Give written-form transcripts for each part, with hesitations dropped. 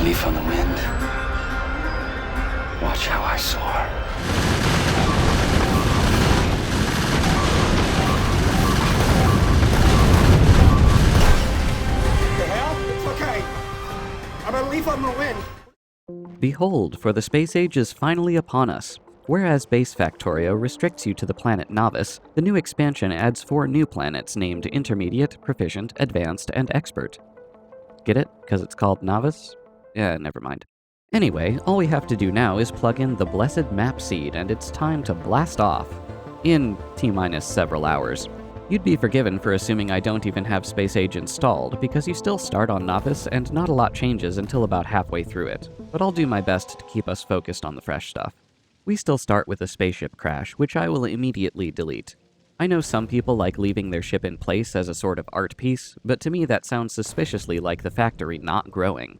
leaf on the wind. Watch how I soar. The hell? It's okay. I'm a leaf on the wind. Behold, for the space age is finally upon us. Whereas base Factorio restricts you to the planet Nauvis, the new expansion adds 4 new planets named Intermediate, Proficient, Advanced, and Expert. Get it? Because it's called Nauvis? Yeah, never mind. Anyway, all we have to do now is plug in the blessed map seed, and it's time to blast off. In T-minus several hours. You'd be forgiven for assuming I don't even have Space Age installed, because you still start on Nauvis and not a lot changes until about halfway through it, but I'll do my best to keep us focused on the fresh stuff. We still start with a spaceship crash, which I will immediately delete. I know some people like leaving their ship in place as a sort of art piece, but to me that sounds suspiciously like the factory not growing.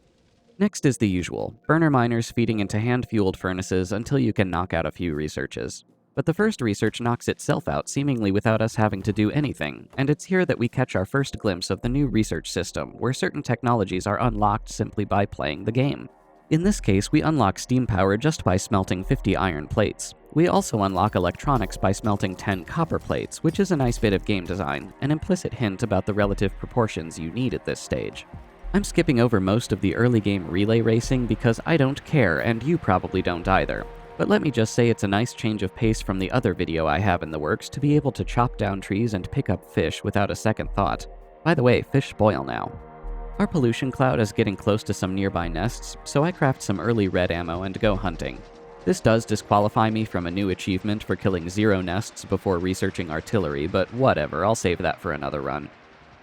Next is the usual, burner miners feeding into hand-fueled furnaces until you can knock out a few researches. But the first research knocks itself out seemingly without us having to do anything, and it's here that we catch our first glimpse of the new research system, where certain technologies are unlocked simply by playing the game. In this case, we unlock steam power just by smelting 50 iron plates. We also unlock electronics by smelting 10 copper plates, which is a nice bit of game design, an implicit hint about the relative proportions you need at this stage. I'm skipping over most of the early game relay racing because I don't care, and you probably don't either. But let me just say it's a nice change of pace from the other video I have in the works to be able to chop down trees and pick up fish without a second thought. By the way, fish spoil now. Our pollution cloud is getting close to some nearby nests, so I craft some early red ammo and go hunting. This does disqualify me from a new achievement for killing 0 nests before researching artillery, but whatever, I'll save that for another run.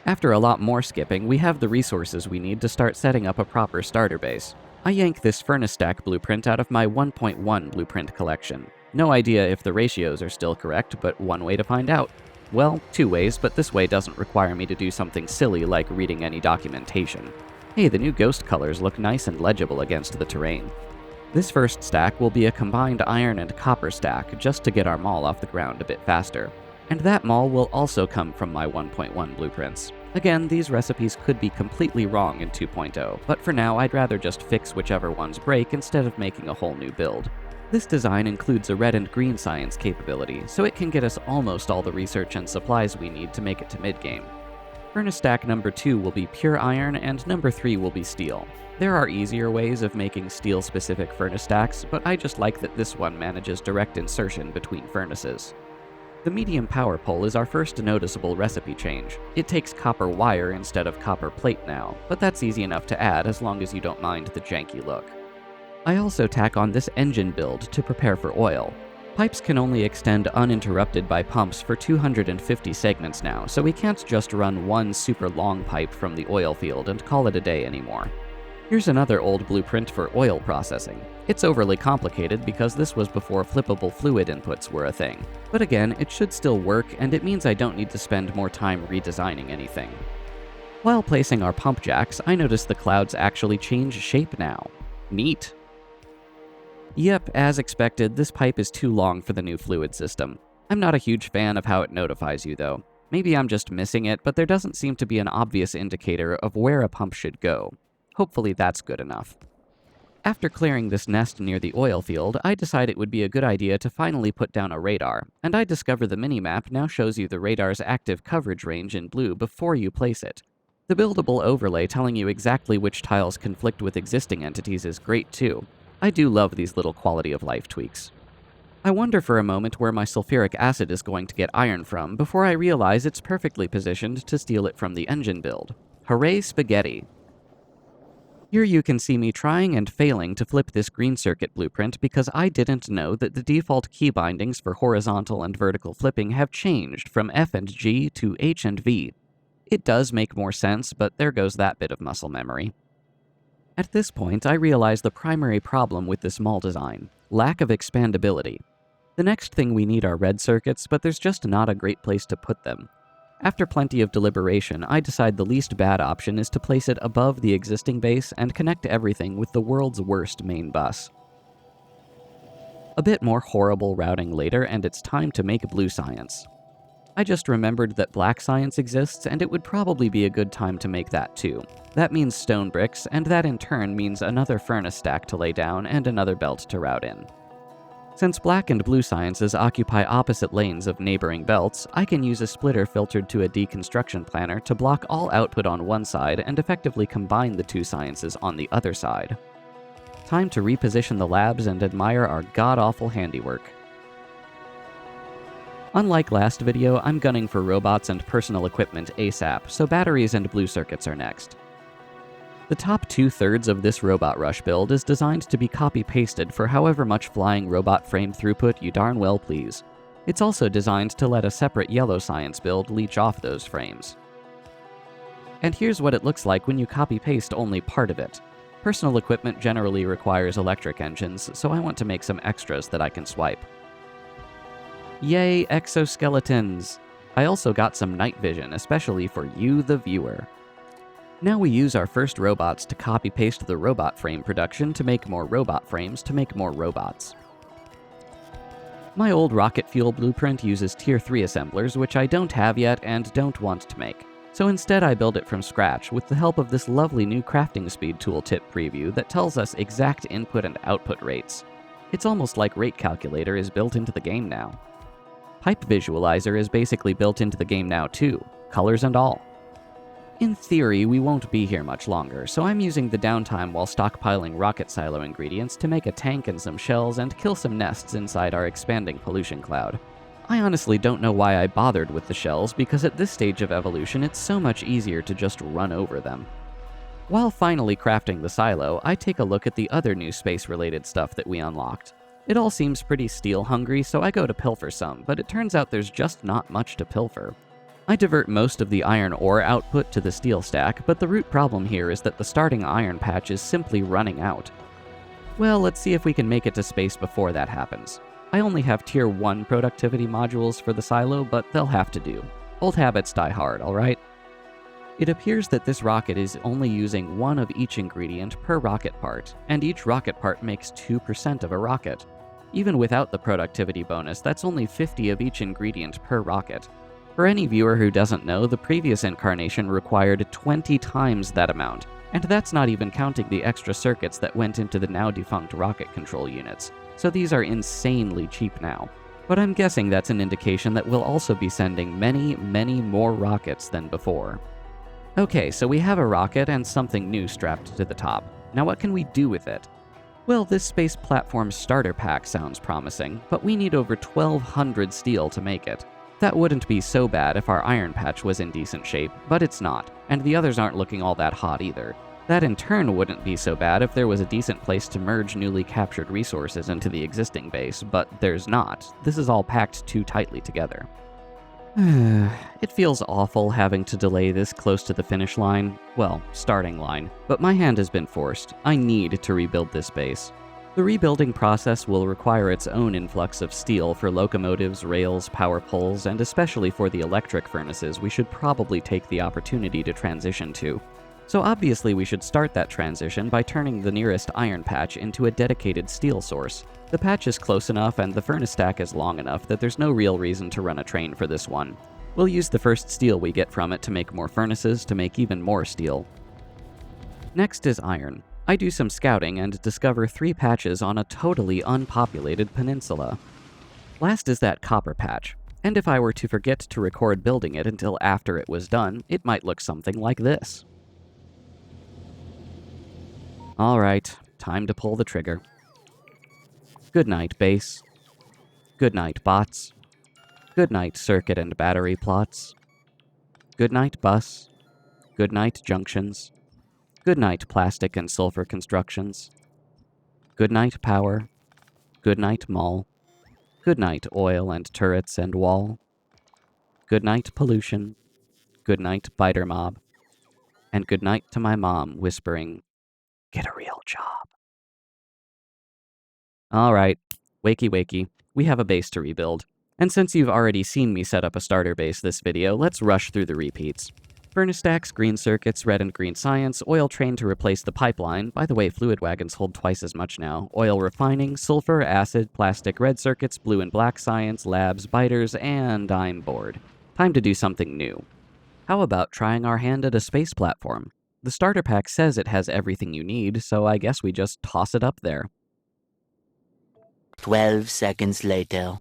After a lot more skipping, we have the resources we need to start setting up a proper starter base. I yank this furnace stack blueprint out of my 1.1 blueprint collection. No idea if the ratios are still correct, but one way to find out. Well, 2 ways, but this way doesn't require me to do something silly like reading any documentation. Hey, the new ghost colors look nice and legible against the terrain. This first stack will be a combined iron and copper stack, just to get our mall off the ground a bit faster. And that mall will also come from my 1.1 blueprints. Again, these recipes could be completely wrong in 2.0, but for now I'd rather just fix whichever ones break instead of making a whole new build. This design includes a red and green science capability, so it can get us almost all the research and supplies we need to make it to mid-game. Furnace stack number 2 will be pure iron, and number 3 will be steel. There are easier ways of making steel-specific furnace stacks, but I just like that this one manages direct insertion between furnaces. The medium power pole is our first noticeable recipe change. It takes copper wire instead of copper plate now, but that's easy enough to add as long as you don't mind the janky look. I also tack on this engine build to prepare for oil. Pipes can only extend uninterrupted by pumps for 250 segments now, so we can't just run one super long pipe from the oil field and call it a day anymore. Here's another old blueprint for oil processing. It's overly complicated because this was before flippable fluid inputs were a thing. But again, it should still work, and it means I don't need to spend more time redesigning anything. While placing our pump jacks, I notice the clouds actually change shape now. Neat. Yep, as expected, this pipe is too long for the new fluid system. I'm not a huge fan of how it notifies you though. Maybe I'm just missing it, but there doesn't seem to be an obvious indicator of where a pump should go. Hopefully that's good enough. After clearing this nest near the oil field, I decide it would be a good idea to finally put down a radar, and I discover the minimap now shows you the radar's active coverage range in blue before you place it. The buildable overlay telling you exactly which tiles conflict with existing entities is great too. I do love these little quality of life tweaks. I wonder for a moment where my sulfuric acid is going to get iron from before I realize it's perfectly positioned to steal it from the engine build. Hooray spaghetti! Here you can see me trying and failing to flip this green circuit blueprint because I didn't know that the default key bindings for horizontal and vertical flipping have changed from F and G to H and V. It does make more sense, but there goes that bit of muscle memory. At this point, I realize the primary problem with this mall design: lack of expandability. The next thing we need are red circuits, but there's just not a great place to put them. After plenty of deliberation, I decide the least bad option is to place it above the existing base and connect everything with the world's worst main bus. A bit more horrible routing later, and it's time to make blue science. I just remembered that black science exists, and it would probably be a good time to make that too. That means stone bricks, and that in turn means another furnace stack to lay down and another belt to route in. Since black and blue sciences occupy opposite lanes of neighboring belts, I can use a splitter filtered to a deconstruction planner to block all output on one side and effectively combine the two sciences on the other side. Time to reposition the labs and admire our god-awful handiwork. Unlike last video, I'm gunning for robots and personal equipment ASAP, so batteries and blue circuits are next. The top 2/3 of this robot rush build is designed to be copy-pasted for however much flying robot frame throughput you darn well please. It's also designed to let a separate yellow science build leech off those frames. And here's what it looks like when you copy-paste only part of it. Personal equipment generally requires electric engines, so I want to make some extras that I can swipe. Yay, exoskeletons! I also got some night vision, especially for you, the viewer. Now we use our first robots to copy-paste the robot frame production to make more robot frames to make more robots. My old rocket fuel blueprint uses Tier 3 assemblers, which I don't have yet and don't want to make. So instead I build it from scratch with the help of this lovely new crafting speed tooltip preview that tells us exact input and output rates. It's almost like rate calculator is built into the game now. Pipe visualizer is basically built into the game now too, colors and all. In theory, we won't be here much longer, so I'm using the downtime while stockpiling rocket silo ingredients to make a tank and some shells and kill some nests inside our expanding pollution cloud. I honestly don't know why I bothered with the shells, because at this stage of evolution it's so much easier to just run over them. While finally crafting the silo, I take a look at the other new space-related stuff that we unlocked. It all seems pretty steel-hungry, so I go to pilfer some, but it turns out there's just not much to pilfer. I divert most of the iron ore output to the steel stack, but the root problem here is that the starting iron patch is simply running out. Well, let's see if we can make it to space before that happens. I only have Tier 1 productivity modules for the silo, but they'll have to do. Old habits die hard, alright? It appears that this rocket is only using one of each ingredient per rocket part, and each rocket part makes 2% of a rocket. Even without the productivity bonus, that's only 50 of each ingredient per rocket. For any viewer who doesn't know, the previous incarnation required 20 times that amount, and that's not even counting the extra circuits that went into the now-defunct rocket control units, so these are insanely cheap now. But I'm guessing that's an indication that we'll also be sending many, many more rockets than before. Okay, so we have a rocket and something new strapped to the top. Now what can we do with it? Well, this space platform starter pack sounds promising, but we need over 1,200 steel to make it. That wouldn't be so bad if our iron patch was in decent shape, but it's not, and the others aren't looking all that hot either. That in turn wouldn't be so bad if there was a decent place to merge newly captured resources into the existing base, but there's not. This is all packed too tightly together. It feels awful having to delay this close to the finish line, well, starting line, but my hand has been forced. I need to rebuild this base. The rebuilding process will require its own influx of steel for locomotives, rails, power poles, and especially for the electric furnaces we should probably take the opportunity to transition to. So obviously we should start that transition by turning the nearest iron patch into a dedicated steel source. The patch is close enough and the furnace stack is long enough that there's no real reason to run a train for this one. We'll use the first steel we get from it to make more furnaces to make even more steel. Next is iron. I do some scouting and discover 3 patches on a totally unpopulated peninsula. Last is that copper patch, and if I were to forget to record building it until after it was done, it might look something like this. Alright, time to pull the trigger. Good night, base. Good night, bots. Good night, circuit and battery plots. Good night, bus. Good night, junctions. Good night, plastic and sulfur constructions. Good night, power. Good night, mall. Good night, oil and turrets and wall. Good night, pollution. Good night, biter mob. And good night to my mom whispering, "Get a real job." Alright, wakey wakey, we have a base to rebuild. And since you've already seen me set up a starter base this video, let's rush through the repeats. Furnace stacks, green circuits, red and green science, oil train to replace the pipeline, by the way fluid wagons hold twice as much now, oil refining, sulfur, acid, plastic, red circuits, blue and black science, labs, biters, and I'm bored. Time to do something new. How about trying our hand at a space platform? The starter pack says it has everything you need, so I guess we just toss it up there. 12 seconds later.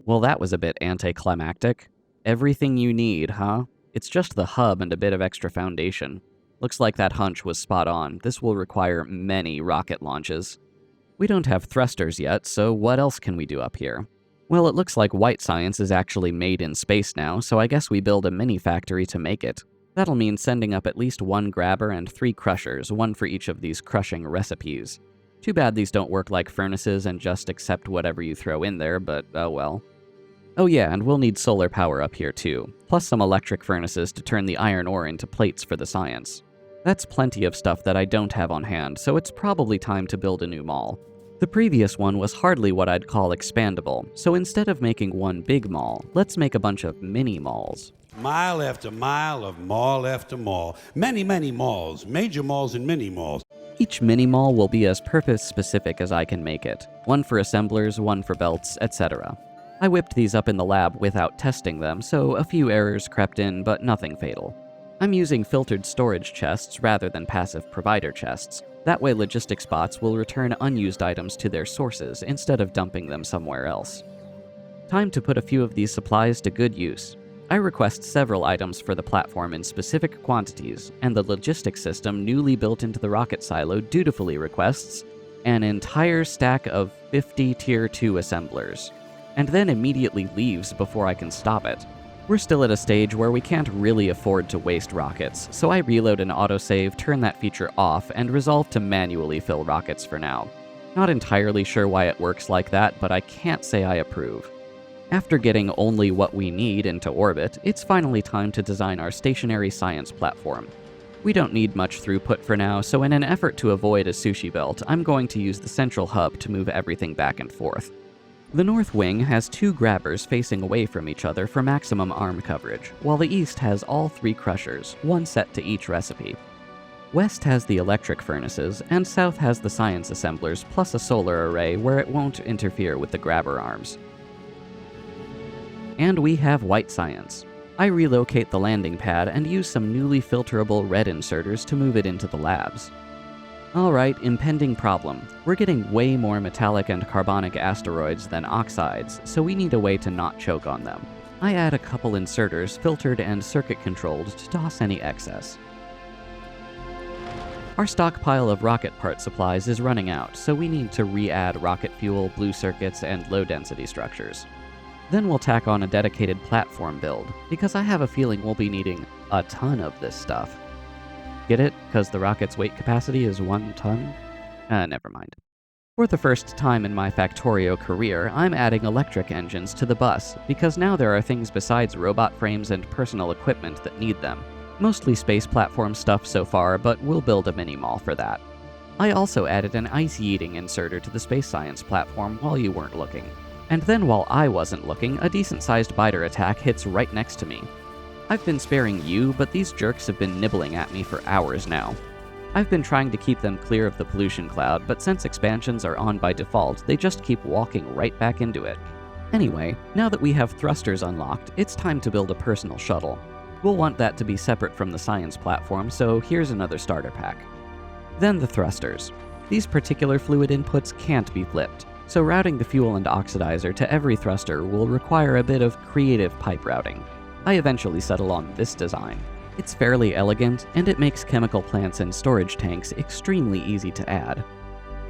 Well, that was a bit anticlimactic. Everything you need, huh? It's just the hub and a bit of extra foundation. Looks like that hunch was spot on. This will require many rocket launches. We don't have thrusters yet, so what else can we do up here? Well, it looks like white science is actually made in space now, so I guess we build a mini factory to make it. That'll mean sending up at least 1 grabber and 3 crushers, one for each of these crushing recipes. Too bad these don't work like furnaces and just accept whatever you throw in there, but oh well. Oh yeah, and we'll need solar power up here too, plus some electric furnaces to turn the iron ore into plates for the science. That's plenty of stuff that I don't have on hand, so it's probably time to build a new mall. The previous one was hardly what I'd call expandable, so instead of making one big mall, let's make a bunch of mini malls. Mile after mile of mall after mall. Many, many malls. Major malls and mini malls. Each mini mall will be as purpose-specific as I can make it. One for assemblers, one for belts, etc. I whipped these up in the lab without testing them, so a few errors crept in, but nothing fatal. I'm using filtered storage chests rather than passive provider chests. That way logistics bots will return unused items to their sources instead of dumping them somewhere else. Time to put a few of these supplies to good use. I request several items for the platform in specific quantities, and the logistics system newly built into the rocket silo dutifully requests an entire stack of 50 Tier 2 assemblers, and then immediately leaves before I can stop it. We're still at a stage where we can't really afford to waste rockets, so I reload an autosave, turn that feature off, and resolve to manually fill rockets for now. Not entirely sure why it works like that, but I can't say I approve. After getting only what we need into orbit, it's finally time to design our stationary science platform. We don't need much throughput for now, so in an effort to avoid a sushi belt, I'm going to use the central hub to move everything back and forth. The north wing has 2 grabbers facing away from each other for maximum arm coverage, while the east has all 3 crushers, one set to each recipe. West has the electric furnaces, and south has the science assemblers plus a solar array where it won't interfere with the grabber arms. And we have white science. I relocate the landing pad and use some newly filterable red inserters to move it into the labs. Alright, impending problem. We're getting way more metallic and carbonic asteroids than oxides, so we need a way to not choke on them. I add a couple inserters, filtered and circuit controlled, to toss any excess. Our stockpile of rocket part supplies is running out, so we need to re-add rocket fuel, blue circuits, and low-density structures. Then we'll tack on a dedicated platform build, because I have a feeling we'll be needing a ton of this stuff. Get it? Because the rocket's weight capacity is 1 ton? Never mind. For the first time in my Factorio career, I'm adding electric engines to the bus, because now there are things besides robot frames and personal equipment that need them. Mostly space platform stuff so far, but we'll build a mini-mall for that. I also added an ice-yeeting inserter to the space science platform while you weren't looking. And then while I wasn't looking, a decent-sized biter attack hits right next to me. I've been sparing you, but these jerks have been nibbling at me for hours now. I've been trying to keep them clear of the pollution cloud, but since expansions are on by default, they just keep walking right back into it. Anyway, now that we have thrusters unlocked, it's time to build a personal shuttle. We'll want that to be separate from the science platform, so here's another starter pack. Then the thrusters. These particular fluid inputs can't be flipped, so routing the fuel and oxidizer to every thruster will require a bit of creative pipe routing. I eventually settle on this design. It's fairly elegant, and it makes chemical plants and storage tanks extremely easy to add.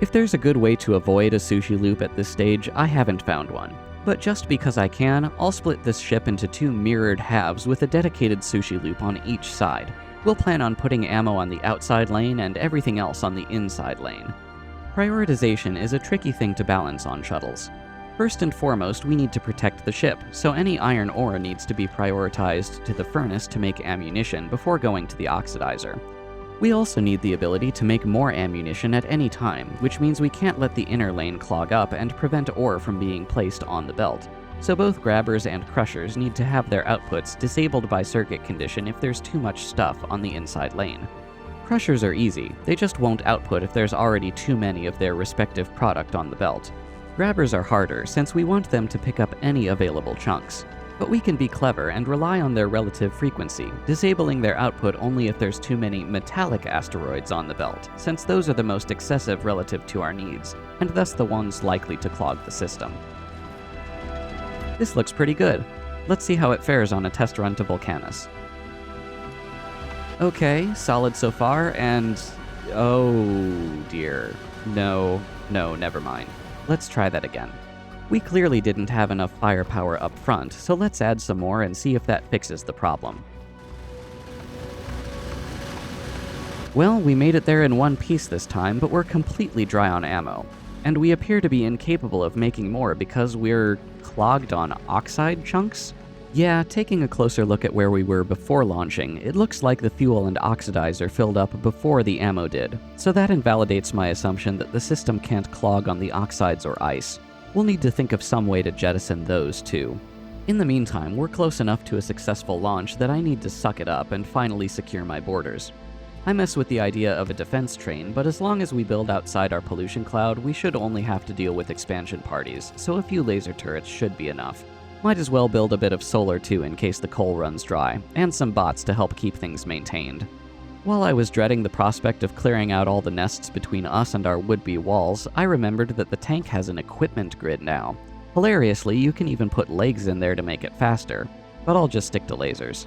If there's a good way to avoid a sushi loop at this stage, I haven't found one. But just because I can, I'll split this ship into 2 mirrored halves with a dedicated sushi loop on each side. We'll plan on putting ammo on the outside lane and everything else on the inside lane. Prioritization is a tricky thing to balance on shuttles. First and foremost, we need to protect the ship, so any iron ore needs to be prioritized to the furnace to make ammunition before going to the oxidizer. We also need the ability to make more ammunition at any time, which means we can't let the inner lane clog up and prevent ore from being placed on the belt. So both grabbers and crushers need to have their outputs disabled by circuit condition if there's too much stuff on the inside lane. Crushers are easy, they just won't output if there's already too many of their respective product on the belt. Grabbers are harder, since we want them to pick up any available chunks. But we can be clever and rely on their relative frequency, disabling their output only if there's too many metallic asteroids on the belt, since those are the most excessive relative to our needs, and thus the ones likely to clog the system. This looks pretty good. Let's see how it fares on a test run to Vulcanus. Okay, solid so far, and... oh dear. No, never mind. Let's try that again. We clearly didn't have enough firepower up front, so let's add some more and see if that fixes the problem. Well, we made it there in one piece this time, but we're completely dry on ammo. And we appear to be incapable of making more because we're clogged on oxide chunks? Yeah, taking a closer look at where we were before launching, it looks like the fuel and oxidizer filled up before the ammo did, so that invalidates my assumption that the system can't clog on the oxides or ice. We'll need to think of some way to jettison those too. In the meantime, we're close enough to a successful launch that I need to suck it up and finally secure my borders. I mess with the idea of a defense train, but as long as we build outside our pollution cloud, we should only have to deal with expansion parties, so a few laser turrets should be enough. Might as well build a bit of solar too in case the coal runs dry, and some bots to help keep things maintained. While I was dreading the prospect of clearing out all the nests between us and our would-be walls, I remembered that the tank has an equipment grid now. Hilariously, you can even put legs in there to make it faster, but I'll just stick to lasers.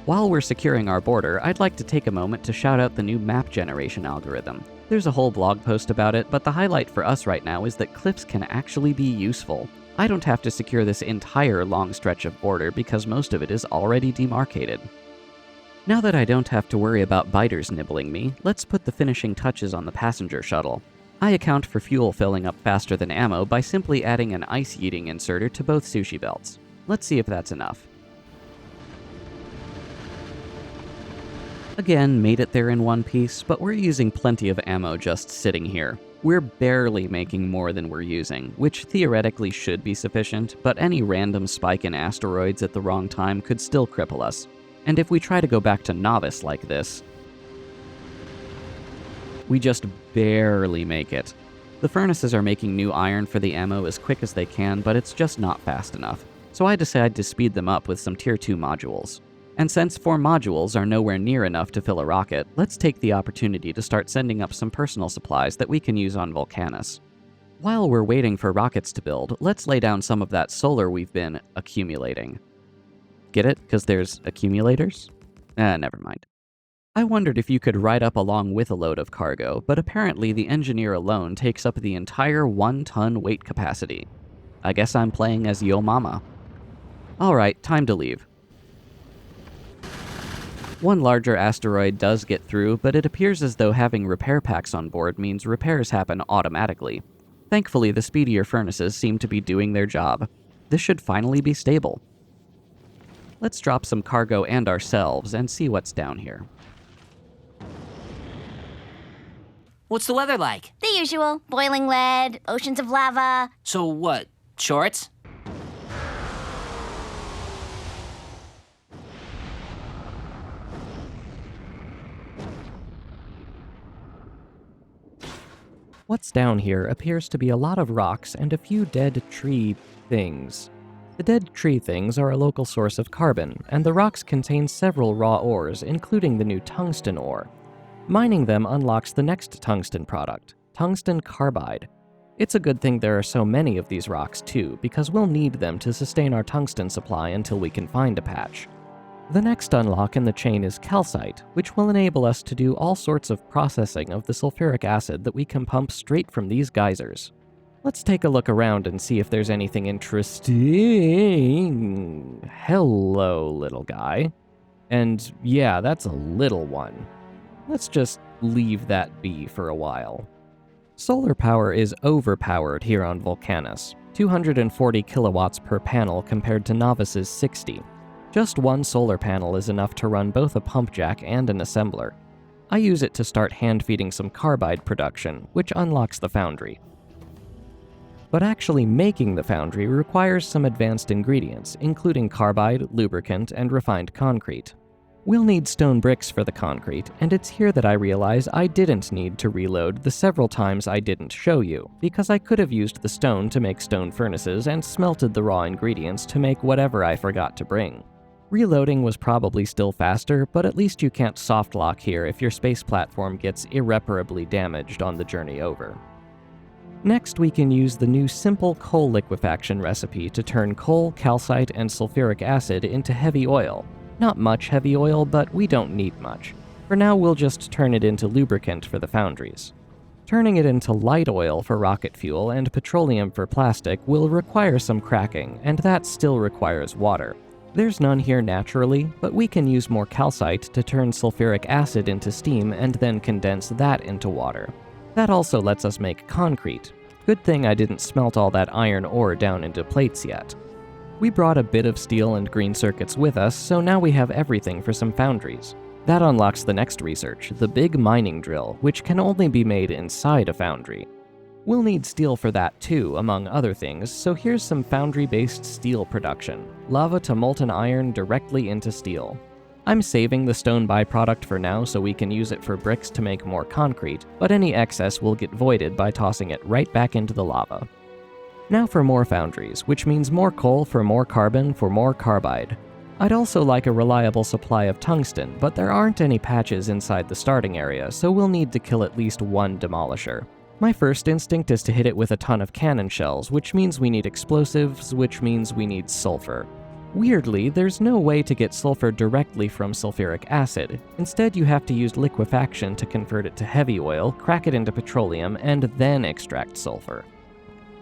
While we're securing our border, I'd like to take a moment to shout out the new map generation algorithm. There's a whole blog post about it, but the highlight for us right now is that clips can actually be useful. I don't have to secure this entire long stretch of border because most of it is already demarcated. Now that I don't have to worry about biters nibbling me, let's put the finishing touches on the passenger shuttle. I account for fuel filling up faster than ammo by simply adding an ice-eating inserter to both sushi belts. Let's see if that's enough. Again, made it there in one piece, but we're using plenty of ammo just sitting here. We're barely making more than we're using, which theoretically should be sufficient, but any random spike in asteroids at the wrong time could still cripple us. And if we try to go back to Nauvis like this, we just barely make it. The furnaces are making new iron for the ammo as quick as they can, but it's just not fast enough. So I decided to speed them up with some Tier 2 modules. And since 4 modules are nowhere near enough to fill a rocket, let's take the opportunity to start sending up some personal supplies that we can use on Vulcanus. While we're waiting for rockets to build, let's lay down some of that solar we've been accumulating. Get it? Because there's accumulators? Never mind. I wondered if you could ride up along with a load of cargo, but apparently the engineer alone takes up the entire 1-ton weight capacity. I guess I'm playing as Yo Mama. Alright, time to leave. One larger asteroid does get through, but it appears as though having repair packs on board means repairs happen automatically. Thankfully, the speedier furnaces seem to be doing their job. This should finally be stable. Let's drop some cargo and ourselves and see what's down here. What's the weather like? The usual. Boiling lead, oceans of lava. So what, shorts? What's down here appears to be a lot of rocks and a few dead tree things. The dead tree things are a local source of carbon, and the rocks contain several raw ores, including the new tungsten ore. Mining them unlocks the next tungsten product, tungsten carbide. It's a good thing there are so many of these rocks too, because we'll need them to sustain our tungsten supply until we can find a patch. The next unlock in the chain is calcite, which will enable us to do all sorts of processing of the sulfuric acid that we can pump straight from these geysers. Let's take a look around and see if there's anything interesting. Hello, little guy. And yeah, that's a little one. Let's just leave that be for a while. Solar power is overpowered here on Vulcanus, 240 kilowatts per panel compared to Nauvis's 60. Just one solar panel is enough to run both a pump jack and an assembler. I use it to start hand-feeding some carbide production, which unlocks the foundry. But actually making the foundry requires some advanced ingredients, including carbide, lubricant, and refined concrete. We'll need stone bricks for the concrete, and it's here that I realize I didn't need to reload the several times I didn't show you, because I could have used the stone to make stone furnaces and smelted the raw ingredients to make whatever I forgot to bring. Reloading was probably still faster, but at least you can't softlock here if your space platform gets irreparably damaged on the journey over. Next, we can use the new simple coal liquefaction recipe to turn coal, calcite, and sulfuric acid into heavy oil. Not much heavy oil, but we don't need much. For now, we'll just turn it into lubricant for the foundries. Turning it into light oil for rocket fuel and petroleum for plastic will require some cracking, and that still requires water. There's none here naturally, but we can use more calcite to turn sulfuric acid into steam and then condense that into water. That also lets us make concrete. Good thing I didn't smelt all that iron ore down into plates yet. We brought a bit of steel and green circuits with us, so now we have everything for some foundries. That unlocks the next research, the big mining drill, which can only be made inside a foundry. We'll need steel for that too, among other things, so here's some foundry-based steel production. Lava to molten iron directly into steel. I'm saving the stone byproduct for now so we can use it for bricks to make more concrete, but any excess will get voided by tossing it right back into the lava. Now for more foundries, which means more coal for more carbon for more carbide. I'd also like a reliable supply of tungsten, but there aren't any patches inside the starting area, so we'll need to kill at least one demolisher. My first instinct is to hit it with a ton of cannon shells, which means we need explosives, which means we need sulfur. Weirdly, there's no way to get sulfur directly from sulfuric acid. Instead, you have to use liquefaction to convert it to heavy oil, crack it into petroleum, and then extract sulfur.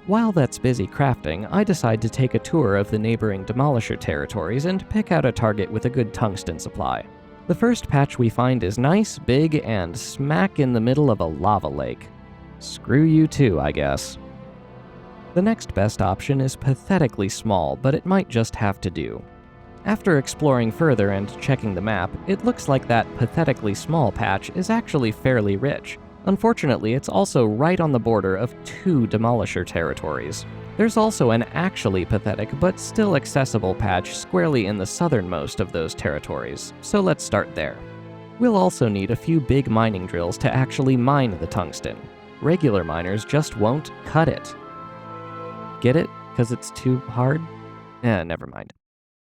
While that's busy crafting, I decide to take a tour of the neighboring demolisher territories and pick out a target with a good tungsten supply. The first patch we find is nice, big, and smack in the middle of a lava lake. Screw you too, I guess. The next best option is pathetically small, but it might just have to do. After exploring further and checking the map, it looks like that pathetically small patch is actually fairly rich. Unfortunately, it's also right on the border of 2 demolisher territories. There's also an actually pathetic but still accessible patch squarely in the southernmost of those territories, so let's start there. We'll also need a few big mining drills to actually mine the tungsten. Regular miners just won't cut it. Get it? 'Cause it's too hard? Never mind.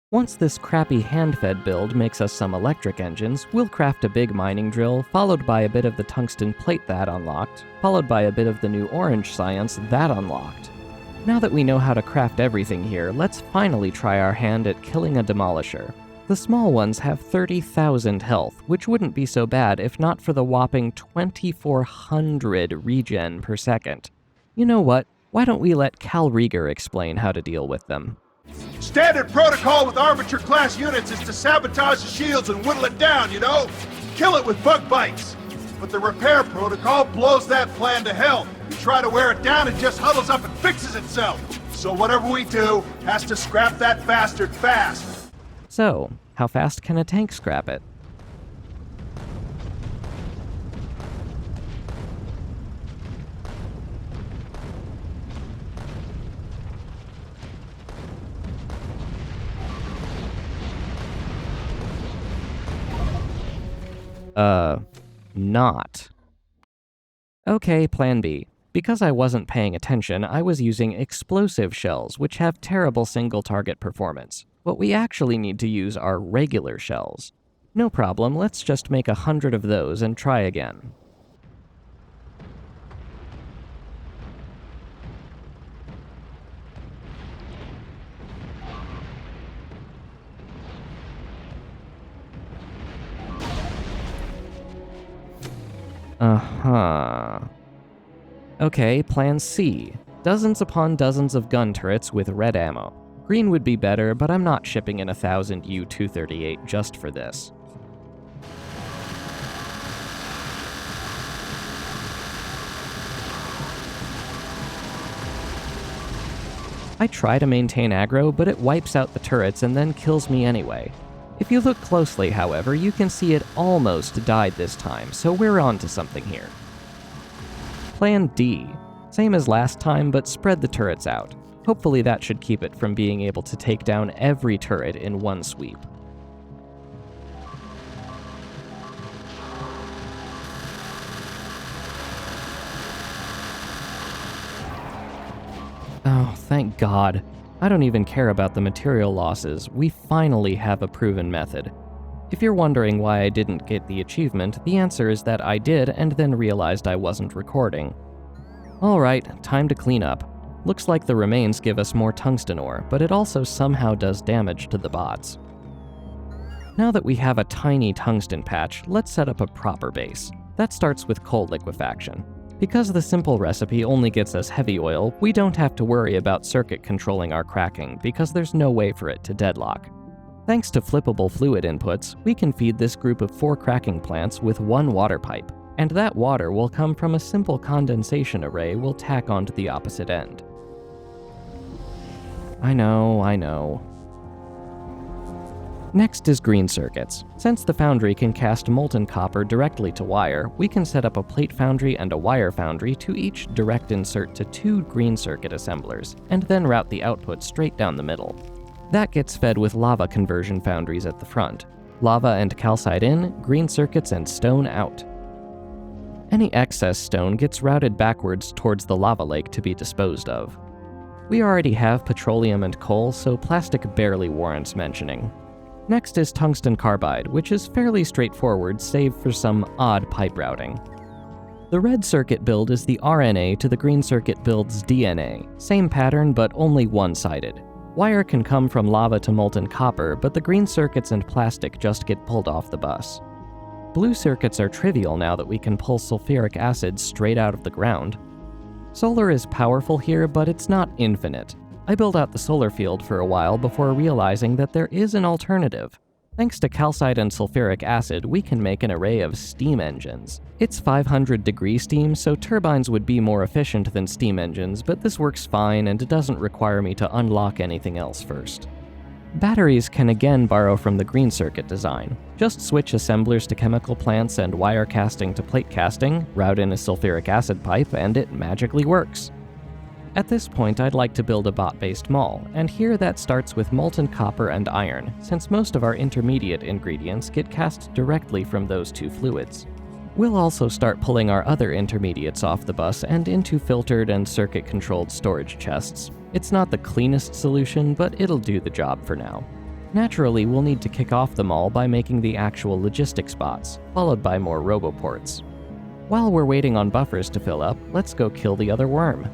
Once this crappy hand-fed build makes us some electric engines, we'll craft a big mining drill, followed by a bit of the tungsten plate that unlocked, followed by a bit of the new orange science that unlocked. Now that we know how to craft everything here, let's finally try our hand at killing a demolisher. The small ones have 30,000 health, which wouldn't be so bad if not for the whopping 2,400 regen per second. You know what? Why don't we let Cal Rieger explain how to deal with them? Standard protocol with Arbiter-class units is to sabotage the shields and whittle it down, you know? Kill it with bug bites. But the repair protocol blows that plan to hell. We try to wear it down, it just huddles up and fixes itself. So whatever we do has to scrap that bastard fast. So, how fast can a tank scrap it? Not. Okay, plan B. Because I wasn't paying attention, I was using explosive shells, which have terrible single-target performance. What we actually need to use are regular shells. No problem, let's just make 100 of those and try again. Okay, plan C. Dozens upon dozens of gun turrets with red ammo. Green would be better, but I'm not shipping in 1,000 U-238 just for this. I try to maintain aggro, but it wipes out the turrets and then kills me anyway. If you look closely, however, you can see it almost died this time, so we're on to something here. Plan D. Same as last time, but spread the turrets out. Hopefully that should keep it from being able to take down every turret in one sweep. Oh, thank God. I don't even care about the material losses. We finally have a proven method. If you're wondering why I didn't get the achievement, the answer is that I did and then realized I wasn't recording. Alright, time to clean up. Looks like the remains give us more tungsten ore, but it also somehow does damage to the bots. Now that we have a tiny tungsten patch, let's set up a proper base. That starts with coal liquefaction. Because the simple recipe only gets us heavy oil, we don't have to worry about circuit controlling our cracking because there's no way for it to deadlock. Thanks to flippable fluid inputs, we can feed this group of 4 cracking plants with 1 water pipe, and that water will come from a simple condensation array we'll tack onto the opposite end. I know. Next is green circuits. Since the foundry can cast molten copper directly to wire, we can set up a plate foundry and a wire foundry to each direct insert to 2 green circuit assemblers, and then route the output straight down the middle. That gets fed with lava conversion foundries at the front. Lava and calcite in, green circuits and stone out. Any excess stone gets routed backwards towards the lava lake to be disposed of. We already have petroleum and coal, so plastic barely warrants mentioning. Next is tungsten carbide, which is fairly straightforward save for some odd pipe routing. The red circuit build is the RNA to the green circuit build's DNA. Same pattern, but only one-sided. Wire can come from lava to molten copper, but the green circuits and plastic just get pulled off the bus. Blue circuits are trivial now that we can pull sulfuric acid straight out of the ground. Solar is powerful here, but it's not infinite. I built out the solar field for a while before realizing that there is an alternative. Thanks to calcite and sulfuric acid, we can make an array of steam engines. It's 500-degree steam, so turbines would be more efficient than steam engines, but this works fine and it doesn't require me to unlock anything else first. Batteries can again borrow from the green circuit design. Just switch assemblers to chemical plants and wire casting to plate casting, route in a sulfuric acid pipe, and it magically works. At this point, I'd like to build a bot-based mall, and here that starts with molten copper and iron, since most of our intermediate ingredients get cast directly from those 2 fluids. We'll also start pulling our other intermediates off the bus and into filtered and circuit-controlled storage chests. It's not the cleanest solution, but it'll do the job for now. Naturally, we'll need to kick off the mall by making the actual logistics bots, followed by more roboports. While we're waiting on buffers to fill up, let's go kill the other worm.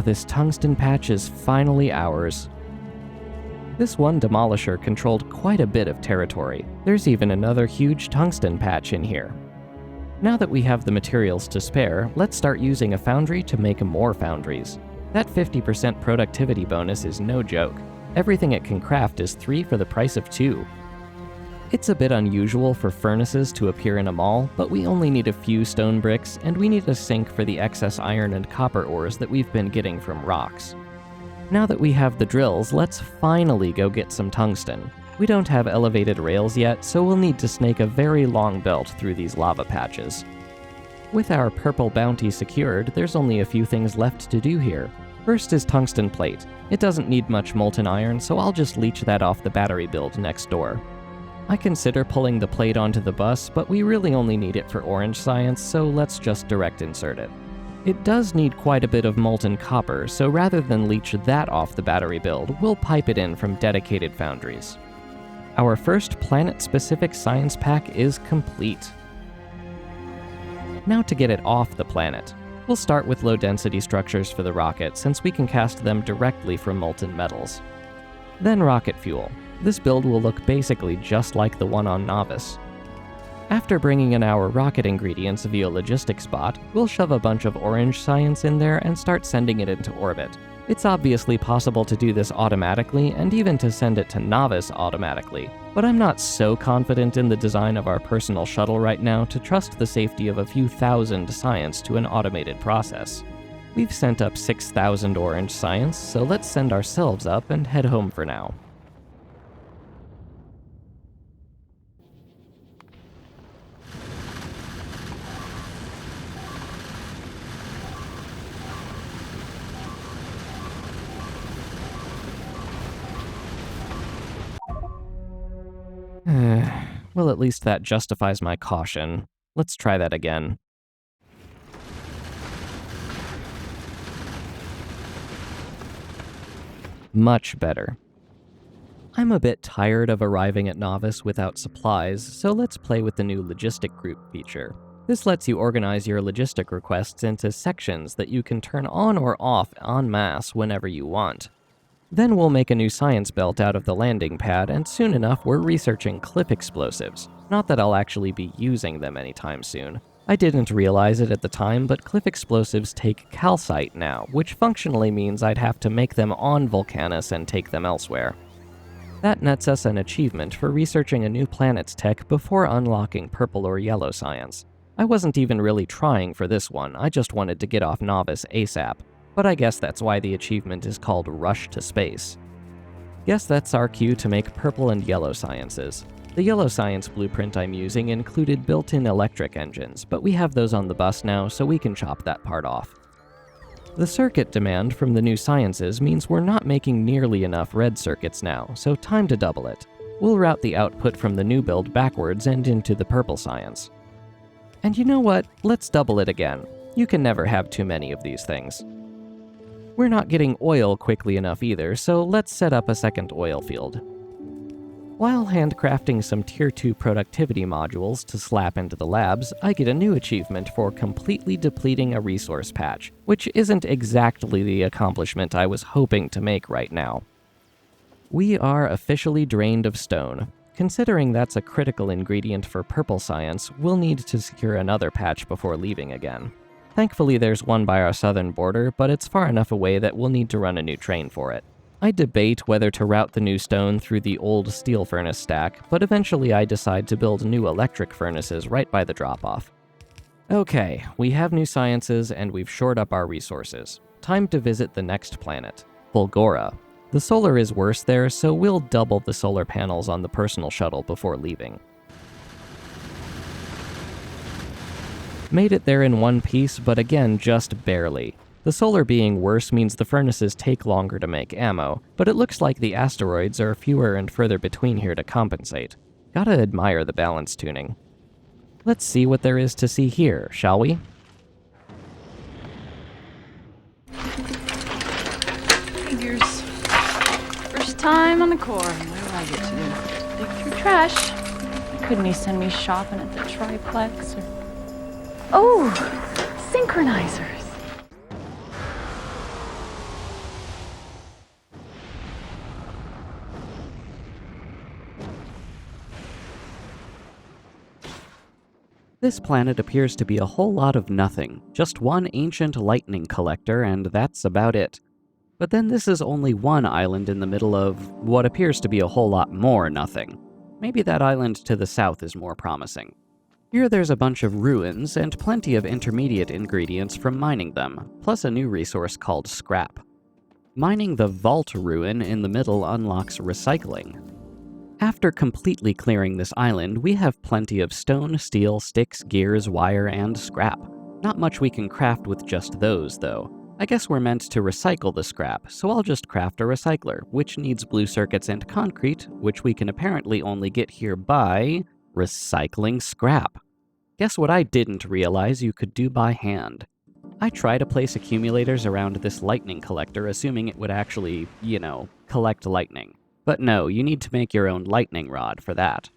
This tungsten patch is finally ours. This one demolisher controlled quite a bit of territory. There's even another huge tungsten patch in here. Now that we have the materials to spare, let's start using a foundry to make more foundries. That 50% productivity bonus is no joke. Everything it can craft is 3 for the price of 2. It's a bit unusual for furnaces to appear in a mall, but we only need a few stone bricks, and we need a sink for the excess iron and copper ores that we've been getting from rocks. Now that we have the drills, let's finally go get some tungsten. We don't have elevated rails yet, so we'll need to snake a very long belt through these lava patches. With our purple bounty secured, there's only a few things left to do here. First is tungsten plate. It doesn't need much molten iron, so I'll just leach that off the battery build next door. I consider pulling the plate onto the bus, but we really only need it for orange science, so let's just direct insert it. It does need quite a bit of molten copper, so rather than leach that off the battery build, we'll pipe it in from dedicated foundries. Our first planet-specific science pack is complete. Now to get it off the planet. We'll start with low-density structures for the rocket, since we can cast them directly from molten metals. Then rocket fuel. This build will look basically just like the one on Nauvis. After bringing in our rocket ingredients via logistics bot, we'll shove a bunch of orange science in there and start sending it into orbit. It's obviously possible to do this automatically, and even to send it to Nauvis automatically, but I'm not so confident in the design of our personal shuttle right now to trust the safety of a few thousand science to an automated process. We've sent up 6,000 orange science, so let's send ourselves up and head home for now. Well, at least that justifies my caution. Let's try that again. Much better. I'm a bit tired of arriving at Nauvis without supplies, so let's play with the new logistic group feature. This lets you organize your logistic requests into sections that you can turn on or off en masse whenever you want. Then we'll make a new science belt out of the landing pad, and soon enough we're researching cliff explosives. Not that I'll actually be using them anytime soon. I didn't realize it at the time, but cliff explosives take calcite now, which functionally means I'd have to make them on Vulcanus and take them elsewhere. That nets us an achievement for researching a new planet's tech before unlocking purple or yellow science. I wasn't even really trying for this one, I just wanted to get off Nauvis ASAP. But I guess that's why the achievement is called Rush to Space. Guess that's our cue to make purple and yellow sciences. The yellow science blueprint I'm using included built-in electric engines, but we have those on the bus now, so we can chop that part off. The circuit demand from the new sciences means we're not making nearly enough red circuits now, so time to double it. We'll route the output from the new build backwards and into the purple science. And you know what? Let's double it again. You can never have too many of these things. We're not getting oil quickly enough either, so let's set up a second oil field. While handcrafting some Tier 2 productivity modules to slap into the labs, I get a new achievement for completely depleting a resource patch, which isn't exactly the accomplishment I was hoping to make right now. We are officially drained of stone. Considering that's a critical ingredient for purple science, we'll need to secure another patch before leaving again. Thankfully there's one by our southern border, but it's far enough away that we'll need to run a new train for it. I debate whether to route the new stone through the old steel furnace stack, but eventually I decide to build new electric furnaces right by the drop-off. Okay, we have new sciences and we've shored up our resources. Time to visit the next planet, Fulgora. The solar is worse there, so we'll double the solar panels on the personal shuttle before leaving. Made it there in one piece, but again, just barely. The solar being worse means the furnaces take longer to make ammo, but it looks like the asteroids are fewer and further between here to compensate. Gotta admire the balance tuning. Let's see what there is to see here, shall we? Figures. First time on the Corps. What do I get to do? Dig through trash. Couldn't he send me shopping at the triplex or... Oh! Synchronizers! This planet appears to be a whole lot of nothing, just one ancient lightning collector, and that's about it. But then this is only one island in the middle of what appears to be a whole lot more nothing. Maybe that island to the south is more promising. Here there's a bunch of ruins, and plenty of intermediate ingredients from mining them, plus a new resource called scrap. Mining the vault ruin in the middle unlocks recycling. After completely clearing this island, we have plenty of stone, steel, sticks, gears, wire, and scrap. Not much we can craft with just those, though. I guess we're meant to recycle the scrap, so I'll just craft a recycler, which needs blue circuits and concrete, which we can apparently only get here by recycling scrap. Guess what I didn't realize you could do by hand? I try to place accumulators around this lightning collector, assuming it would actually, collect lightning. But no, you need to make your own lightning rod for that.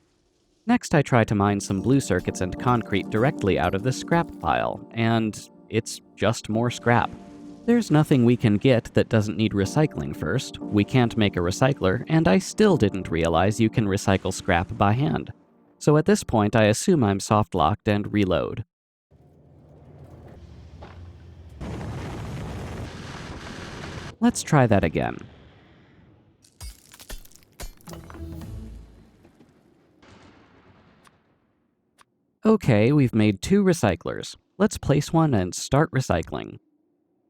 Next, I try to mine some blue circuits and concrete directly out of the scrap pile, and it's just more scrap. There's nothing we can get that doesn't need recycling first, we can't make a recycler, and I still didn't realize you can recycle scrap by hand. So at this point, I assume I'm soft-locked and reload. Let's try that again. Okay, we've made 2 recyclers. Let's place one and start recycling.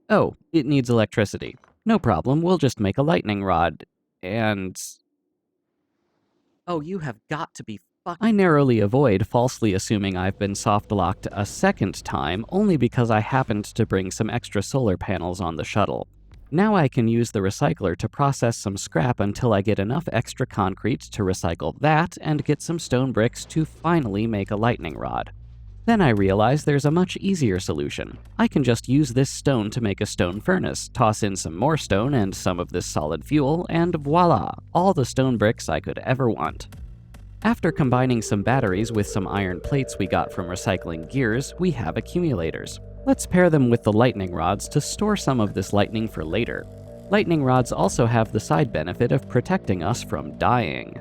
Oh, it needs electricity. No problem, we'll just make a lightning rod. And... Oh, you have got to be I narrowly avoid falsely assuming I've been soft-locked a second time only because I happened to bring some extra solar panels on the shuttle. Now I can use the recycler to process some scrap until I get enough extra concrete to recycle that and get some stone bricks to finally make a lightning rod. Then I realize there's a much easier solution. I can just use this stone to make a stone furnace, toss in some more stone and some of this solid fuel, and voila, all the stone bricks I could ever want. After combining some batteries with some iron plates we got from recycling gears, we have accumulators. Let's pair them with the lightning rods to store some of this lightning for later. Lightning rods also have the side benefit of protecting us from dying.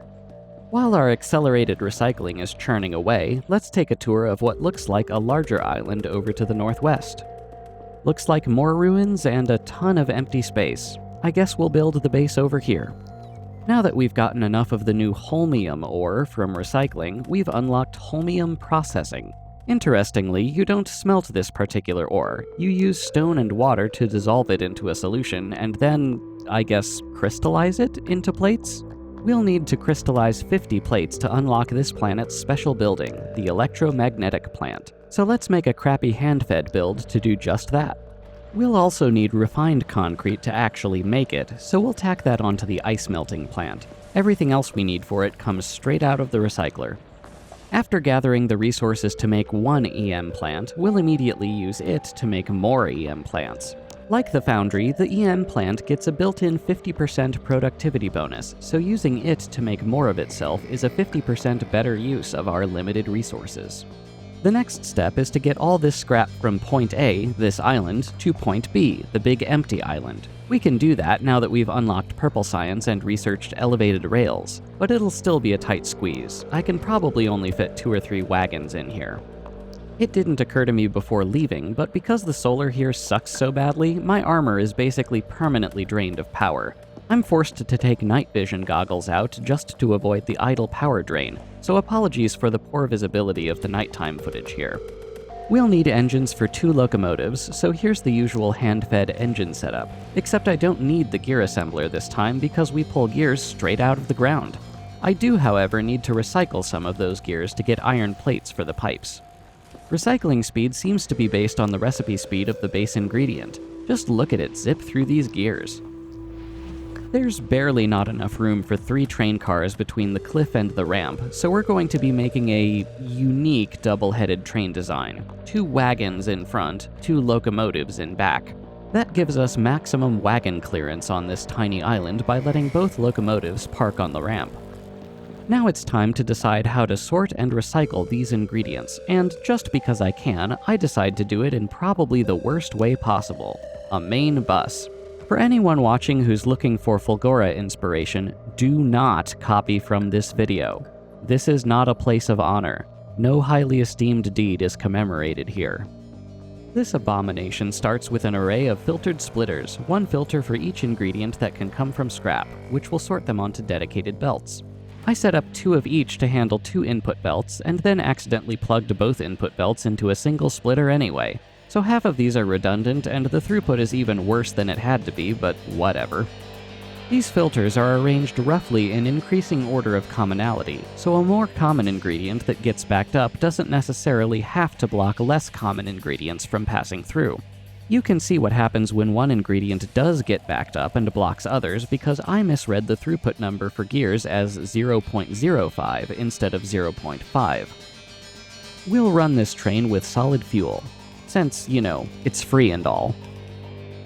While our accelerated recycling is churning away, let's take a tour of what looks like a larger island over to the northwest. Looks like more ruins and a ton of empty space. I guess we'll build the base over here. Now that we've gotten enough of the new holmium ore from recycling, we've unlocked holmium processing. Interestingly, you don't smelt this particular ore. You use stone and water to dissolve it into a solution and then, I guess, crystallize it into plates? We'll need to crystallize 50 plates to unlock this planet's special building, the electromagnetic plant. So let's make a crappy hand-fed build to do just that. We'll also need refined concrete to actually make it, so we'll tack that onto the ice melting plant. Everything else we need for it comes straight out of the recycler. After gathering the resources to make one EM plant, we'll immediately use it to make more EM plants. Like the foundry, the EM plant gets a built-in 50% productivity bonus, so using it to make more of itself is a 50% better use of our limited resources. The next step is to get all this scrap from point A, this island, to point B, the big empty island. We can do that now that we've unlocked purple science and researched elevated rails, but it'll still be a tight squeeze. I can probably only fit 2 or 3 wagons in here. It didn't occur to me before leaving, but because the solar here sucks so badly, my armor is basically permanently drained of power. I'm forced to take night vision goggles out just to avoid the idle power drain, so apologies for the poor visibility of the nighttime footage here. We'll need engines for 2 locomotives, so here's the usual hand-fed engine setup, except I don't need the gear assembler this time because we pull gears straight out of the ground. I do, however, need to recycle some of those gears to get iron plates for the pipes. Recycling speed seems to be based on the recipe speed of the base ingredient. Just look at it zip through these gears. There's barely not enough room for 3 train cars between the cliff and the ramp, so we're going to be making a unique double-headed train design. 2 wagons in front, 2 locomotives in back. That gives us maximum wagon clearance on this tiny island by letting both locomotives park on the ramp. Now it's time to decide how to sort and recycle these ingredients, and just because I can, I decide to do it in probably the worst way possible: a main bus. For anyone watching who's looking for Fulgora inspiration, do not copy from this video. This is not a place of honor. No highly esteemed deed is commemorated here. This abomination starts with an array of filtered splitters, 1 filter for each ingredient that can come from scrap, which will sort them onto dedicated belts. I set up 2 of each to handle 2 input belts, and then accidentally plugged both input belts into a single splitter anyway. So half of these are redundant, and the throughput is even worse than it had to be, but whatever. These filters are arranged roughly in increasing order of commonality, so a more common ingredient that gets backed up doesn't necessarily have to block less common ingredients from passing through. You can see what happens when one ingredient does get backed up and blocks others because I misread the throughput number for gears as 0.05 instead of 0.5. We'll run this train with solid fuel, since, you know, it's free and all.